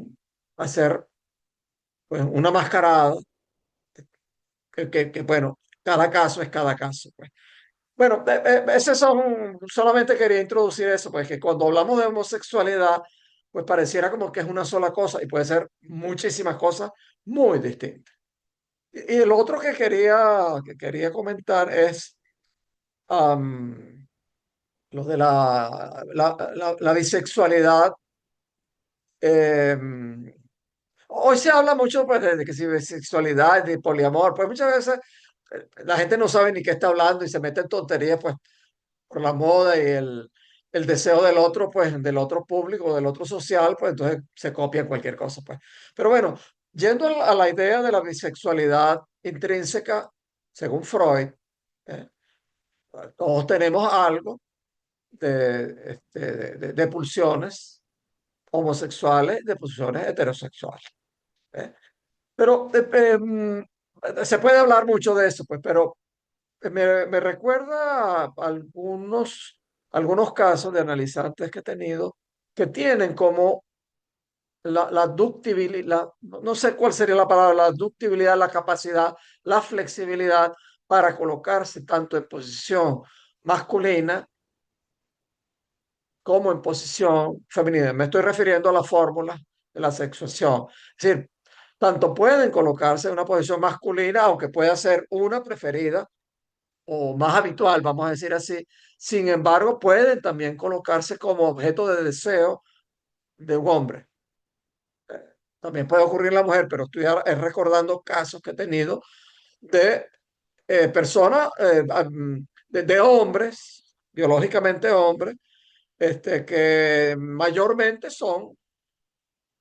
hacer, pues, una mascarada, bueno, cada caso es cada caso, pues. Bueno, ese solamente quería introducir eso, pues que cuando hablamos de homosexualidad, pues pareciera como que es una sola cosa y puede ser muchísimas cosas muy distintas. Y el otro que quería comentar es am, lo de la bisexualidad. em, Hoy se habla mucho pues, de que si bisexualidad, de poliamor, pues muchas veces la gente no sabe ni qué está hablando y se mete en tonterías, pues por la moda y el deseo del otro, pues del otro público, del otro social, pues entonces se copia cualquier cosa, pues. Pero bueno, yendo a la idea de la bisexualidad intrínseca, según Freud, eh, todos tenemos algo de pulsiones homosexuales, de pulsiones heterosexuales. ¿Eh? Pero se puede hablar mucho de eso, pues, pero me recuerda a algunos casos de analizantes que he tenido que tienen como la ductibilidad, no sé cuál sería la palabra, la ductibilidad, la capacidad, la flexibilidad para colocarse tanto en posición masculina como en posición femenina. Me estoy refiriendo a la fórmula de la sexuación. Es decir, tanto pueden colocarse en una posición masculina, aunque pueda ser una preferida o más habitual, vamos a decir así. Sin embargo, pueden también colocarse como objeto de deseo de un hombre. También puede ocurrir en la mujer, pero estoy recordando casos que he tenido de personas, de hombres, biológicamente hombres, que mayormente son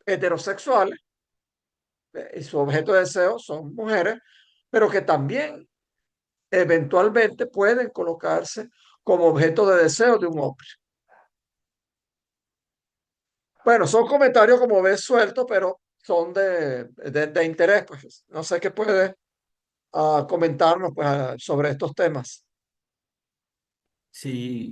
heterosexuales y su objeto de deseo son mujeres, pero que también eventualmente pueden colocarse como objeto de deseo de un hombre. Bueno, son comentarios como ves sueltos, pero son de interés, pues no sé qué puedes comentarnos pues, sobre estos temas. Sí,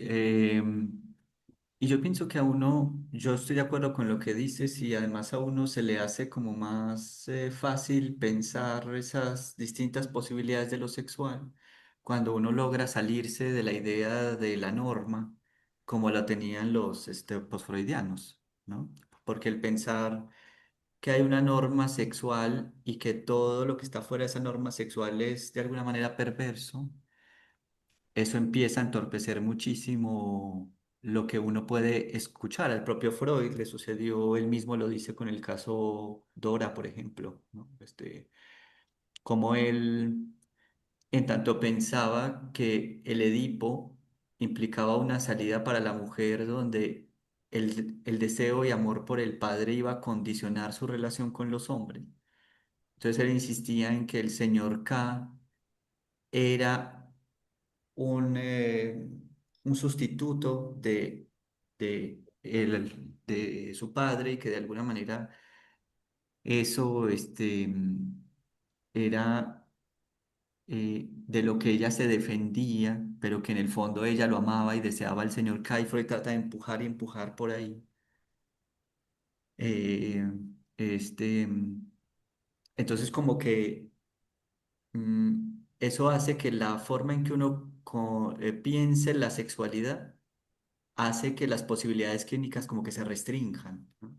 y yo pienso que a uno, yo estoy de acuerdo con lo que dices y además a uno se le hace como más fácil pensar esas distintas posibilidades de lo sexual cuando uno logra salirse de la idea de la norma como la tenían los posfreudianos, ¿no? Porque el pensar que hay una norma sexual y que todo lo que está fuera de esa norma sexual es de alguna manera perverso, eso empieza a entorpecer muchísimo lo que uno puede escuchar. Al propio Freud le sucedió, él mismo lo dice con el caso Dora, por ejemplo, ¿no? Como él, en tanto pensaba que el Edipo implicaba una salida para la mujer donde el deseo y amor por el padre iba a condicionar su relación con los hombres. Entonces él insistía en que el señor K era un, eh, un sustituto de su padre y que de alguna manera eso era de lo que ella se defendía, pero que en el fondo ella lo amaba y deseaba al señor K. Y Freud trata de empujar y empujar por ahí. Eh, este, mm, entonces como que eso hace que la forma en que uno piense la sexualidad hace que las posibilidades clínicas como que se restrinjan, ¿no?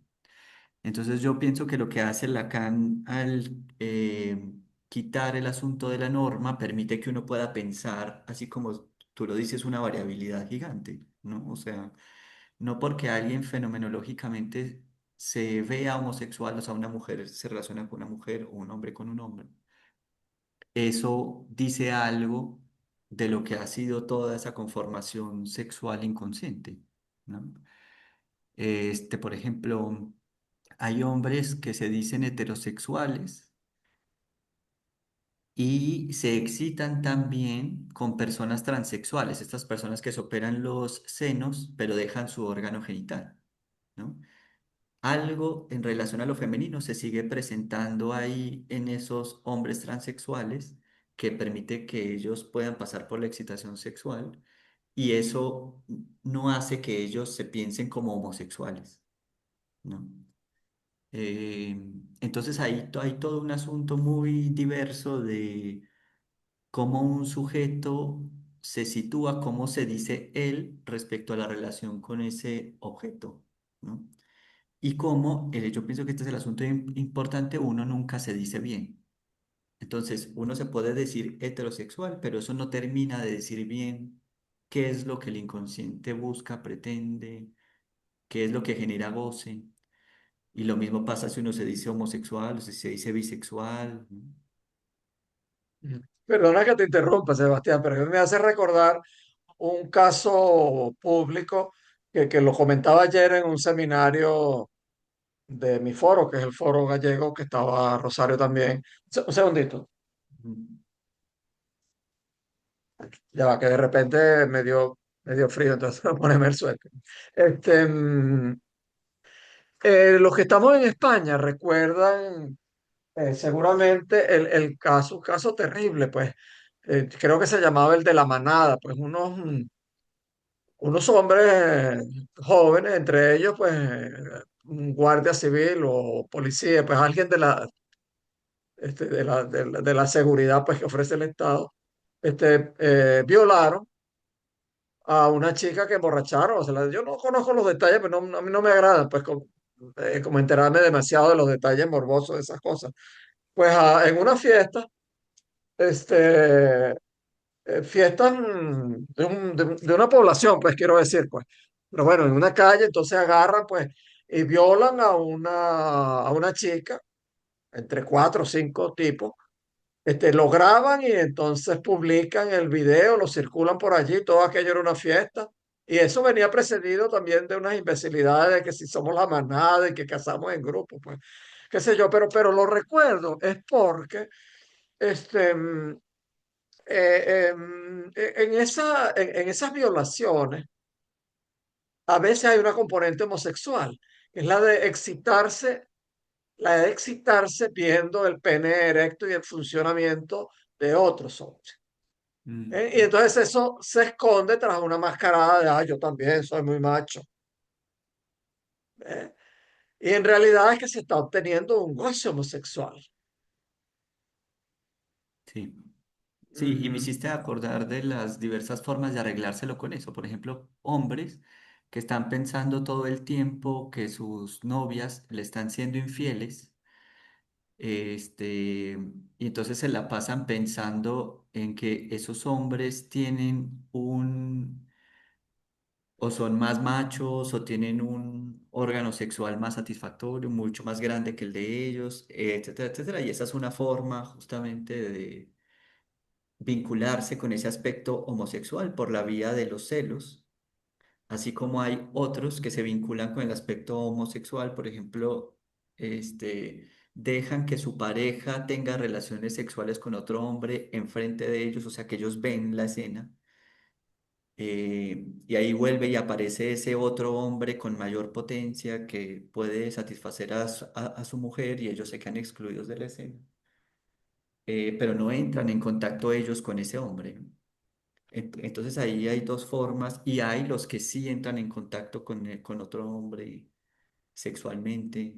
Entonces yo pienso que lo que hace Lacan al quitar el asunto de la norma permite que uno pueda pensar, así como tú lo dices, una variabilidad gigante, ¿no? O sea, no porque alguien fenomenológicamente se vea homosexual, o sea, una mujer se relaciona con una mujer o un hombre con un hombre, eso dice algo de lo que ha sido toda esa conformación sexual inconsciente, ¿no? Por ejemplo, hay hombres que se dicen heterosexuales y se excitan también con personas transexuales, estas personas que se operan los senos pero dejan su órgano genital, ¿no? Algo en relación a lo femenino se sigue presentando ahí en esos hombres transexuales que permite que ellos puedan pasar por la excitación sexual y eso no hace que ellos se piensen como homosexuales, ¿no? Eh, entonces hay todo un asunto muy diverso de cómo un sujeto se sitúa, cómo se dice él respecto a la relación con ese objeto, ¿no? Y cómo, yo pienso que este es el asunto importante, uno nunca se dice bien. Entonces, uno se puede decir heterosexual, pero eso no termina de decir bien qué es lo que el inconsciente busca, pretende, qué es lo que genera goce. Y lo mismo pasa si uno se dice homosexual o si se dice bisexual, ¿no? Perdona que te interrumpa, Sebastián, pero me hace recordar un caso público que lo comentaba ayer en un seminario de mi foro, que es el foro gallego, que estaba Rosario también. Un segundito, Mm. ya va, que de repente me dio frío, entonces voy a ponerme el suéter. Este, los que estamos en España recuerdan seguramente el caso, un caso terrible, pues creo que se llamaba el de la manada, pues unos hombres jóvenes, entre ellos pues un guardia civil o policía, pues alguien de la seguridad pues que ofrece el Estado, violaron a una chica que emborracharon. O sea, yo no conozco los detalles, pero a mí no me agrada pues como enterarme demasiado de los detalles morbosos de esas cosas. Pues en una fiesta, este, fiestas de una población, pues quiero decir, pues. Pero bueno, en una calle, entonces agarran, pues, y violan a una chica, entre cuatro o cinco tipos, lo graban y entonces publican el video, lo circulan por allí, todo aquello era una fiesta. Y eso venía precedido también de unas imbecilidades de que si somos la manada y que cazamos en grupo, pues, qué sé yo, pero lo recuerdo es porque este, en esas violaciones a veces hay una componente homosexual, que es la de excitarse viendo el pene erecto y el funcionamiento de otros hombres. Mm. Y entonces eso se esconde tras una mascarada de, ah, yo también soy muy macho. ¿Eh? Y en realidad es que se está obteniendo un goce homosexual. Sí. Sí, y me Ujú. hiciste acordar de las diversas formas de arreglárselo con eso. Por ejemplo, hombres que están pensando todo el tiempo que sus novias le están siendo infieles, y entonces se la pasan pensando en que esos hombres tienen o son más machos o tienen un órgano sexual más satisfactorio, mucho más grande que el de ellos, etcétera, etcétera. Y esa es una forma justamente de vincularse con ese aspecto homosexual por la vía de los celos, así como hay otros que se vinculan con el aspecto homosexual, por ejemplo, dejan que su pareja tenga relaciones sexuales con otro hombre enfrente de ellos, o sea que ellos ven la escena. Y ahí vuelve y aparece ese otro hombre con mayor potencia que puede satisfacer a su mujer y ellos se quedan excluidos de la escena. Pero no entran en contacto ellos con ese hombre, ¿no? Entonces ahí hay dos formas y hay los que sí entran en contacto con otro hombre sexualmente.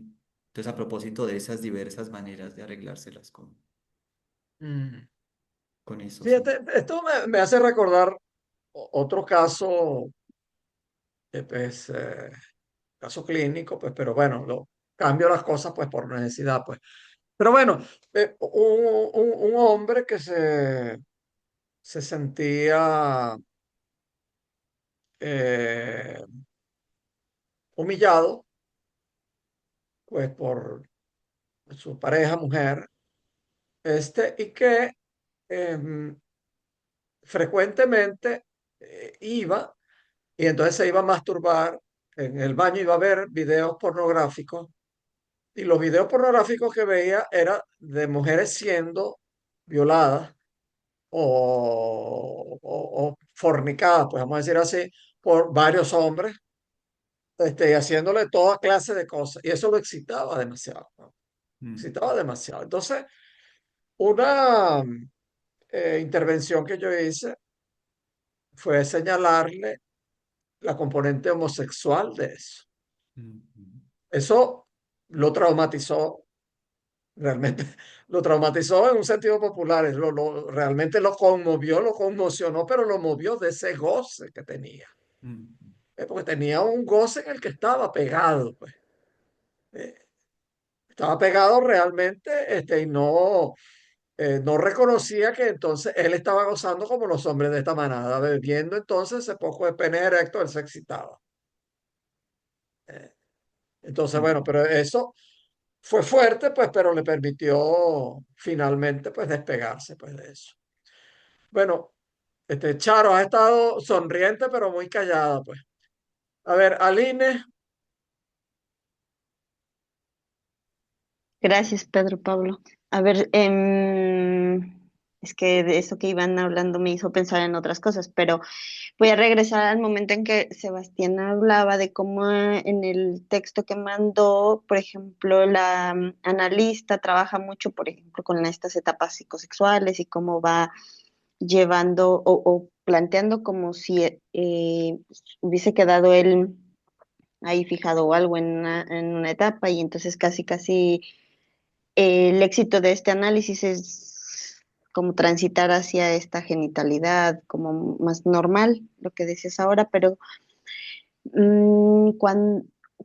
Entonces a propósito de esas diversas maneras de arreglárselas Mm. con eso, sí. Fíjate, esto me hace recordar otro caso, pues, caso clínico, pues, pero bueno, cambio las cosas pues por necesidad, pues. Pero bueno, un hombre que se sentía eh, humillado, pues, por su pareja, mujer, y que em, frecuentemente iba y entonces se iba a masturbar en el baño, iba a ver videos pornográficos y los videos pornográficos que veía era de mujeres siendo violadas o fornicadas, pues vamos a decir así, por varios hombres, y haciéndole toda clase de cosas. Y eso lo excitaba demasiado, ¿no? Mm, Excitaba demasiado. Entonces, una intervención que yo hice fue señalarle la componente homosexual de eso. mm, mm, Eso lo traumatizó, realmente lo traumatizó en un sentido popular, realmente lo conmovió, lo conmocionó, pero lo movió de ese goce que tenía, mm, porque tenía un goce en el que estaba pegado, pues. Eh, Estaba pegado realmente, y no reconocía que entonces él estaba gozando como los hombres de esta manada, bebiendo entonces ese poco de pene erecto, él se excitaba. Eh, Entonces, mm, bueno, pero eso fue fuerte, pues, pero le permitió finalmente, pues, despegarse, pues, de eso. Bueno, Charo, has estado sonriente, pero muy callada, pues. A ver, Aline, Gracias, Pedro Pablo. A ver, es que de eso que iban hablando me hizo pensar en otras cosas, pero voy a regresar al momento en que Sebastián hablaba de cómo en el texto que mandó, por ejemplo, la analista trabaja mucho, por ejemplo, con estas etapas psicosexuales y cómo va llevando o planteando como si hubiese quedado él ahí fijado o algo en una etapa y entonces casi el éxito de este análisis es como transitar hacia esta genitalidad como más normal, lo que decías ahora, pero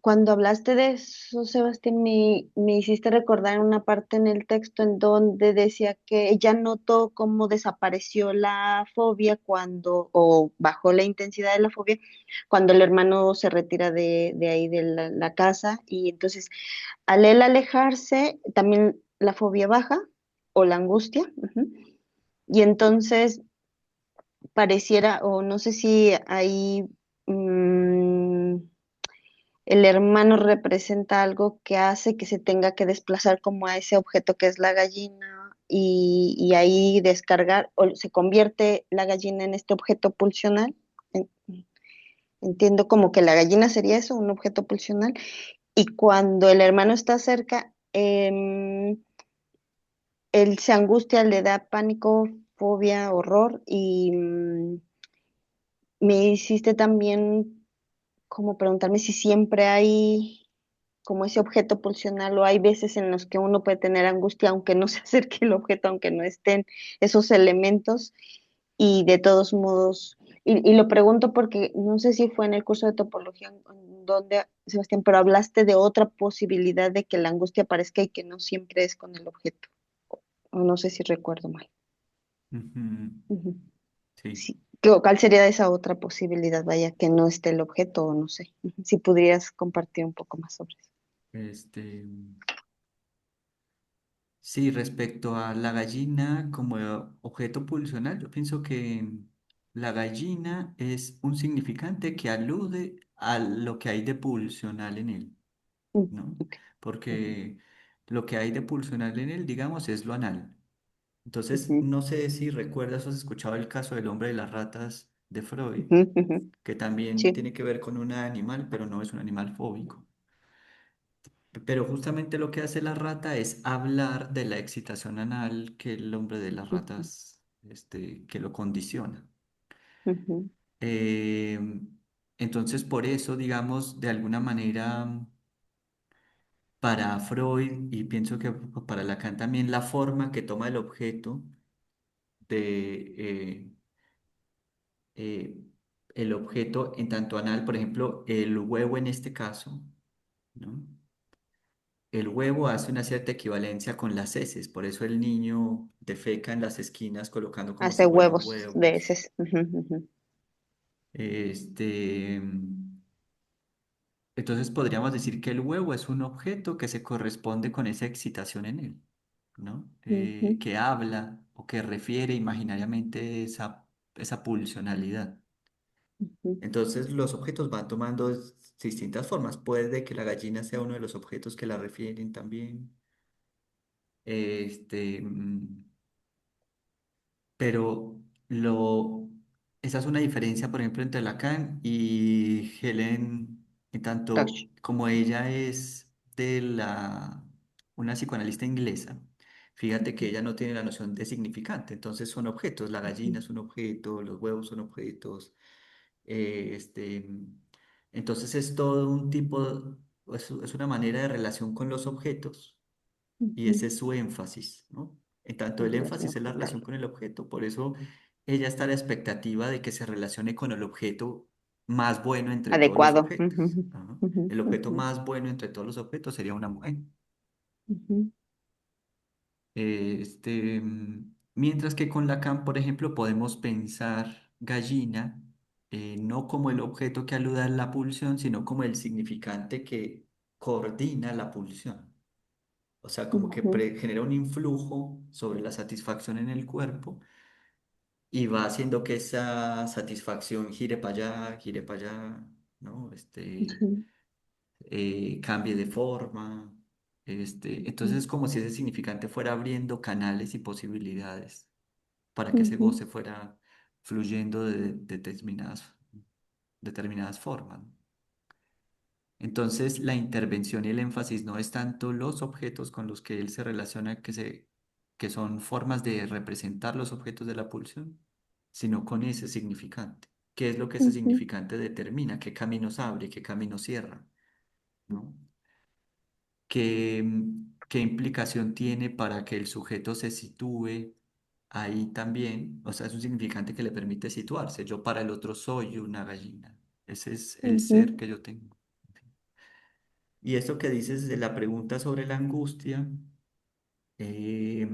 cuando hablaste de eso, Sebastián, me hiciste recordar una parte en el texto en donde decía que ella notó cómo desapareció la fobia o bajó la intensidad de la fobia, cuando el hermano se retira de ahí de la casa y entonces al él alejarse, también la fobia baja o la angustia. Ujú. Y entonces pareciera, o no sé si hay, mm, el hermano representa algo que hace que se tenga que desplazar como a ese objeto que es la gallina y ahí descargar, o se convierte la gallina en este objeto pulsional. En- Entiendo como que la gallina sería eso, un objeto pulsional. Y cuando el hermano está cerca, él se angustia, le da pánico, fobia, horror y me hiciste también como preguntarme si siempre hay como ese objeto pulsional o hay veces en los que uno puede tener angustia aunque no se acerque el objeto, aunque no estén esos elementos y de todos modos, y lo pregunto porque no sé si fue en el curso de topología en donde, Sebastián, pero hablaste de otra posibilidad de que la angustia aparezca y que no siempre es con el objeto, o no sé si recuerdo mal. ujú. Ujú. Sí. Sí, ¿Cuál sería esa otra posibilidad? Vaya, que no esté el objeto o no sé. Si pudieras compartir un poco más sobre eso. Este, sí, respecto a la gallina como objeto pulsional, yo pienso que la gallina es un significante que alude a lo que hay de pulsional en él, Mm, ¿no? ok. Ujú, Porque lo que hay de pulsional en él, digamos, es lo anal. Entonces, ujú, no sé si recuerdas o has escuchado el caso del hombre de las ratas de Freud, ujú, ujú. que también Sí. tiene que ver con un animal, pero no es un animal fóbico. Pero justamente lo que hace la rata es hablar de la excitación anal que el hombre de las Ujú, ratas, que lo condiciona. ujú, Eh, entonces, por eso, digamos, de alguna manera, para Freud, y pienso que para Lacan también, la forma que toma el objeto de, eh, el objeto en tanto anal, por ejemplo, el huevo en este caso, ¿no? El huevo hace una cierta equivalencia con las heces, por eso el niño defeca en las esquinas colocando como si Hace fueran huevos de huevos. heces. Ujú, ujú, Este, entonces podríamos decir que el huevo es un objeto que se corresponde con esa excitación en él, ¿no? ujú, Que habla o que refiere imaginariamente esa pulsionalidad. ujú, Entonces los objetos van tomando distintas formas. Puede que la gallina sea uno de los objetos que la refieren también. Este, mm, pero esa es una diferencia, por ejemplo, entre Lacan y Helen, en tanto Touch. como ella es una psicoanalista inglesa. Fíjate que Ujú, ella no tiene la noción de significante, entonces son objetos. La ujú, gallina es un objeto, los huevos son objetos. eh, este, entonces es todo un tipo, es una manera de relación con los objetos y ujú. ese es su énfasis, ¿no? En tanto el Relación énfasis es la objetal. relación con el objeto, por eso ella está a la expectativa de que se relacione con el objeto más bueno entre todos los Adecuado. objetos. Ujú, Ajá. ujú, El objeto ujú, más bueno entre todos los objetos sería una mujer. ujú, Mientras que con Lacan, por ejemplo, podemos pensar gallina no como el objeto que aluda a la pulsión, sino como el significante que coordina la pulsión. O sea, como que ujú, genera un influjo sobre la satisfacción en el cuerpo y va haciendo que esa satisfacción gire para allá, ¿no? ujú, Cambie de forma. Entonces es como si ese significante fuera abriendo canales y posibilidades para que ese ujú, goce fuera fluyendo de determinadas formas. Entonces, la intervención y el énfasis no es tanto los objetos con los que él se relaciona, que son formas de representar los objetos de la pulsión, sino con ese significante. ¿Qué es lo que ese ujú, significante determina? ¿Qué caminos abre? ¿Qué caminos cierra? ¿No? ¿Qué implicación tiene para que el sujeto se sitúe ahí también? O sea, es un significante que le permite situarse. Yo para el otro soy una gallina. Ese es el ser ujú, que yo tengo. Y esto que dices de la pregunta sobre la angustia, eh,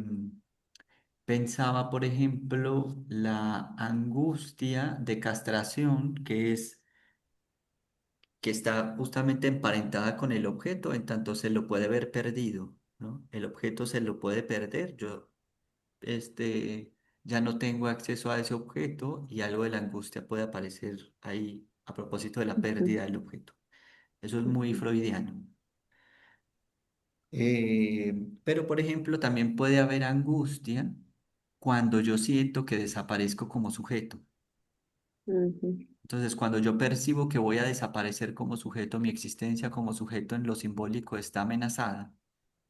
pensaba, por ejemplo, la angustia de castración, que está justamente emparentada con el objeto, en tanto se lo puede ver perdido, ¿no? El objeto se lo puede perder. Yo, ya no tengo acceso a ese objeto y algo de la angustia puede aparecer ahí a propósito de la ujú, pérdida del objeto. Eso es muy ujú, freudiano. Pero, por ejemplo, también puede haber angustia cuando yo siento que desaparezco como sujeto. ujú, Entonces, cuando yo percibo que voy a desaparecer como sujeto, mi existencia como sujeto en lo simbólico está amenazada,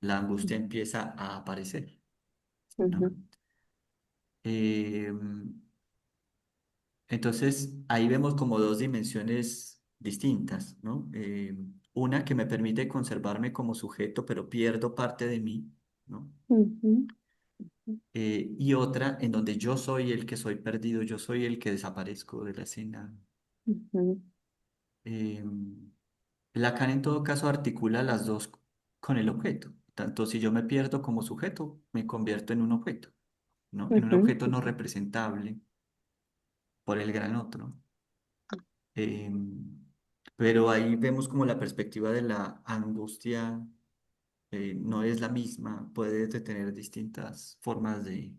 la angustia empieza a aparecer, ¿no? ujú, Eh, entonces, ahí vemos como dos dimensiones distintas, ¿no? Una que me permite conservarme como sujeto, pero pierdo parte de mí, ¿no? ujú, Y otra en donde yo soy el que soy perdido, yo soy el que desaparezco de la escena. ujú, Eh, Lacan en todo caso articula las dos con el objeto. Tanto si yo me pierdo como sujeto, me convierto en un objeto, ¿no? En un ujú, objeto no representable, por el gran otro. Em, pero ahí vemos como la perspectiva de la angustia no es la misma, puede tener distintas formas de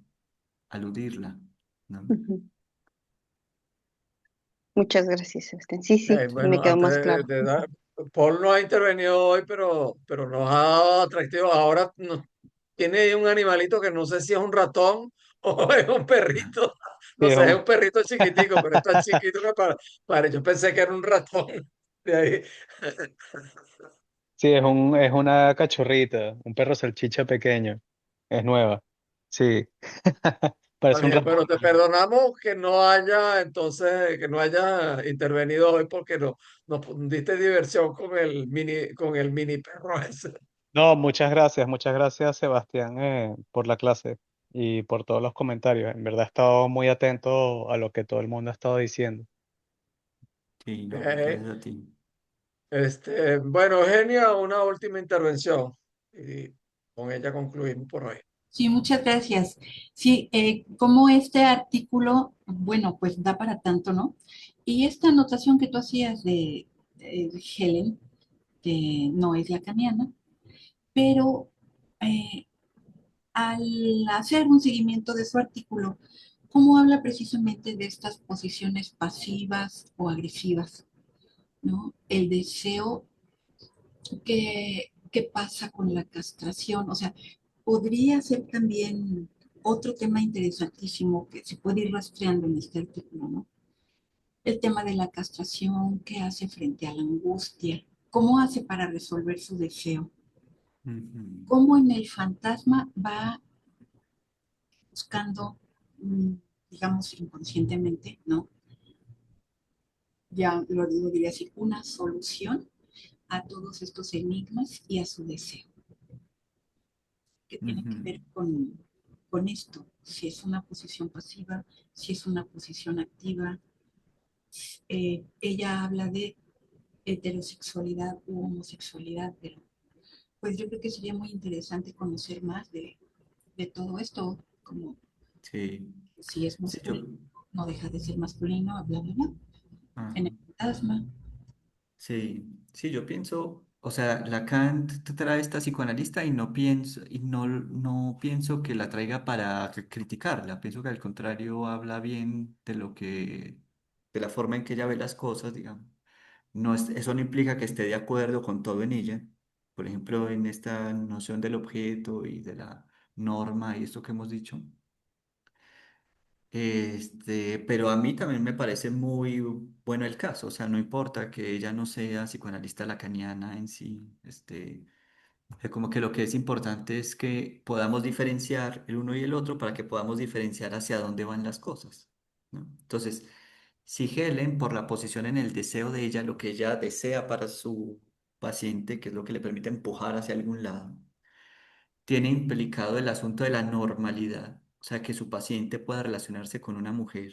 aludirla, ¿no? Ujú. Muchas gracias, Sebastián. Sí, sí, me Bueno, quedó antes más claro. de dar, Paul no ha intervenido hoy, pero nos ha dado atractivo. Ahora tiene ahí un animalito que no sé si es un ratón o es un perrito. Sí, No sé, es un perrito chiquitico, pero es tan chiquito que yo pensé que era un ratón. De ahí. sí, es una cachorrita, un perro salchicha pequeño. Es nueva. Sí. Está Parece un bien, ratón. bueno, te perdonamos que no haya, entonces, que no haya intervenido hoy porque no, nos diste diversión con el mini perro ese. No, muchas gracias, Sebastián, por la clase y por todos los comentarios. En verdad he estado muy atento a lo que todo el mundo ha estado diciendo. Sí, no, Eh, gracias a ti. bueno, Eugenia, una última intervención y con ella concluimos por hoy. Sí, muchas gracias. Sí, como este artículo, bueno, pues da para tanto, ¿no? Y esta anotación que tú hacías de Helen, que no es lacaniana, pero eh, al hacer un seguimiento de su artículo, ¿cómo habla precisamente de estas posiciones pasivas o agresivas, ¿no? El deseo, ¿qué pasa con la castración? O sea, podría ser también otro tema interesantísimo que se puede ir rastreando en este artículo, ¿no? El tema de la castración, qué hace frente a la angustia, cómo hace para resolver su deseo, Ujú, cómo en el fantasma va buscando, mm, digamos, inconscientemente, ¿no? Ya lo diría así, una solución a todos estos enigmas y a su deseo, que tiene ujú, que ver con esto, si es una posición pasiva, si es una posición activa. Ella habla de heterosexualidad u homosexualidad, pero pues yo creo que sería muy interesante conocer más de todo esto, como sí, si es sí, yo, masculino, no deja de ser masculino, bla, bla, bla, en ajá. el fantasma. Sí, sí, yo pienso, o sea, Lacan te trae esta psicoanalista y no pienso que la traiga para criticarla, pienso que al contrario habla bien de de la forma en que ella ve las cosas, digamos. No eso no implica que esté de acuerdo con todo en ella. Por ejemplo, en esta noción del objeto y de la norma y esto que hemos dicho. Pero a mí también me parece muy bueno el caso, o sea, no importa que ella no sea psicoanalista lacaniana en sí, como que lo que es importante es que podamos diferenciar el uno y el otro para que podamos diferenciar hacia dónde van las cosas, ¿no? Entonces, si Helen, por la posición en el deseo de ella, lo que ella desea para su paciente, que es lo que le permite empujar hacia algún lado, tiene implicado el asunto de la normalidad, o sea, que su paciente pueda relacionarse con una mujer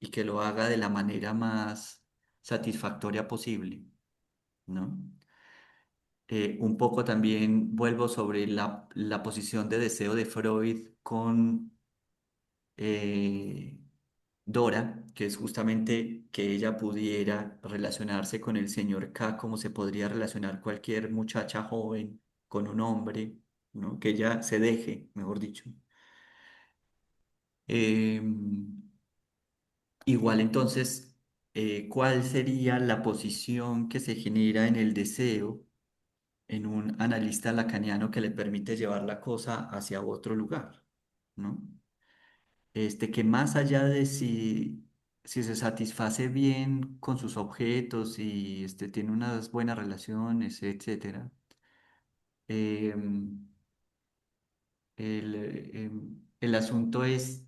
y que lo haga de la manera más satisfactoria posible, ¿no? Un poco también vuelvo sobre la posición de deseo de Freud con eh, Dora, que es justamente que ella pudiera relacionarse con el señor K como se podría relacionar cualquier muchacha joven con un hombre, ¿no? Que ella se deje, mejor dicho. Em, Igual entonces, ¿cuál sería la posición que se genera en el deseo en un analista lacaniano que le permite llevar la cosa hacia otro lugar, ¿no? Que más allá de si se satisface bien con sus objetos y tiene unas buenas relaciones, etcétera, em, el asunto es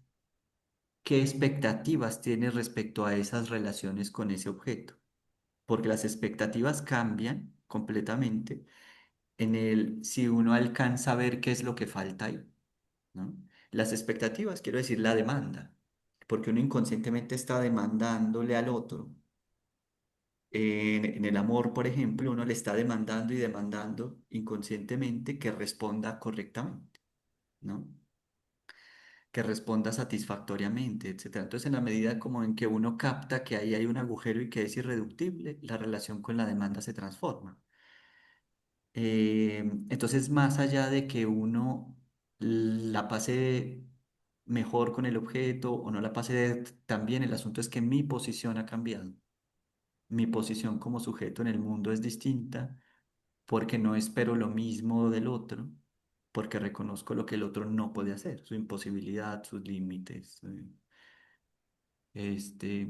qué expectativas tiene respecto a esas relaciones con ese objeto, porque las expectativas cambian completamente si uno alcanza a ver qué es lo que falta ahí, ¿no? Las expectativas, quiero decir, la demanda, porque uno inconscientemente está demandándole al otro. En el amor, por ejemplo, uno le está demandando y demandando inconscientemente que responda correctamente, ¿no? que responda satisfactoriamente, etcétera. Entonces, en la medida como en que uno capta que ahí hay un agujero y que es irreductible, la relación con la demanda se transforma. Entonces, más allá de que uno la pase mejor con el objeto o no la pase tan bien, el asunto es que mi posición ha cambiado. Mi posición como sujeto en el mundo es distinta porque no espero lo mismo del otro, porque reconozco lo que el otro no puede hacer, su imposibilidad, sus límites. Este,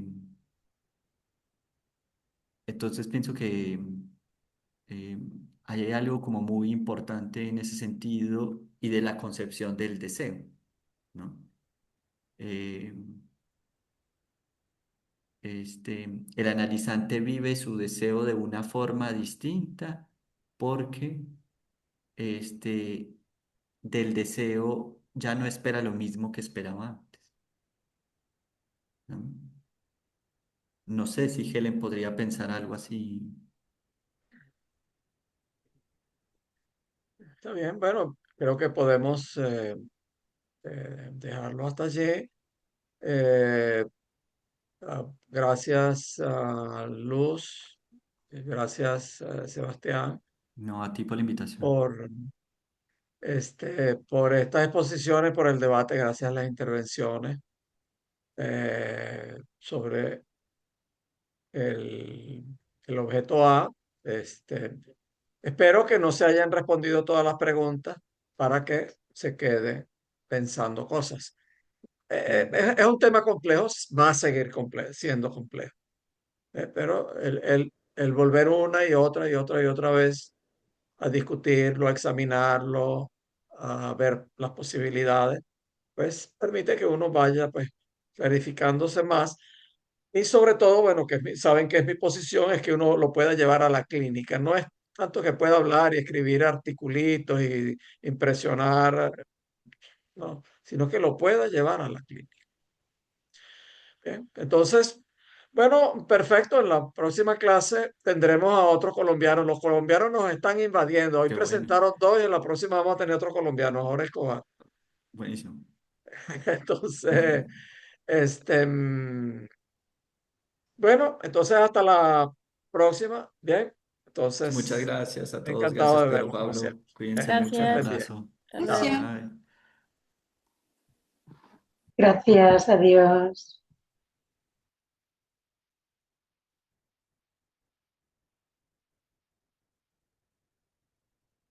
entonces pienso que eh, ahí hay algo como muy importante en ese sentido y de la concepción del deseo, ¿no? Eh, el analizante vive su deseo de una forma distinta porque este, del deseo ya no espera lo mismo que esperaba antes, ¿no? No sé si Helen podría pensar algo así. Está bien, bueno, creo que podemos dejarlo hasta allí. Eh, Gracias a Luz, gracias Sebastián No, a ti por la invitación. por, por estas exposiciones, por el debate, gracias a las intervenciones sobre el, el objeto A. Este, Espero que no se hayan respondido todas las preguntas para que se quede pensando cosas. Es un tema complejo, va a seguir siendo complejo. Pero el volver una y otra y otra y otra vez a discutirlo, a examinarlo, a ver las posibilidades, pues permite que uno vaya pues clarificándose más y sobre todo, bueno, saben que es mi posición, es que uno lo pueda llevar a la clínica. No es tanto que pueda hablar y escribir articulitos y impresionar, no, sino que lo pueda llevar a la clínica. Bien, entonces, bueno, perfecto. En la próxima clase tendremos a otros colombianos. Los colombianos nos están invadiendo. Hoy Qué bueno, presentaron dos y en la próxima vamos a tener otro colombiano, Jorge Escobar. buenísimo. Entonces, este, bueno, entonces hasta la próxima. Bien, Muchas entonces, gracias a todos. encantado Gracias, de Pedro verlos, como Pablo. siempre. Cuídense Bien, mucho. Un estés Gracias. bien. abrazo. Hasta luego. Gracias. Bye. Gracias, adiós.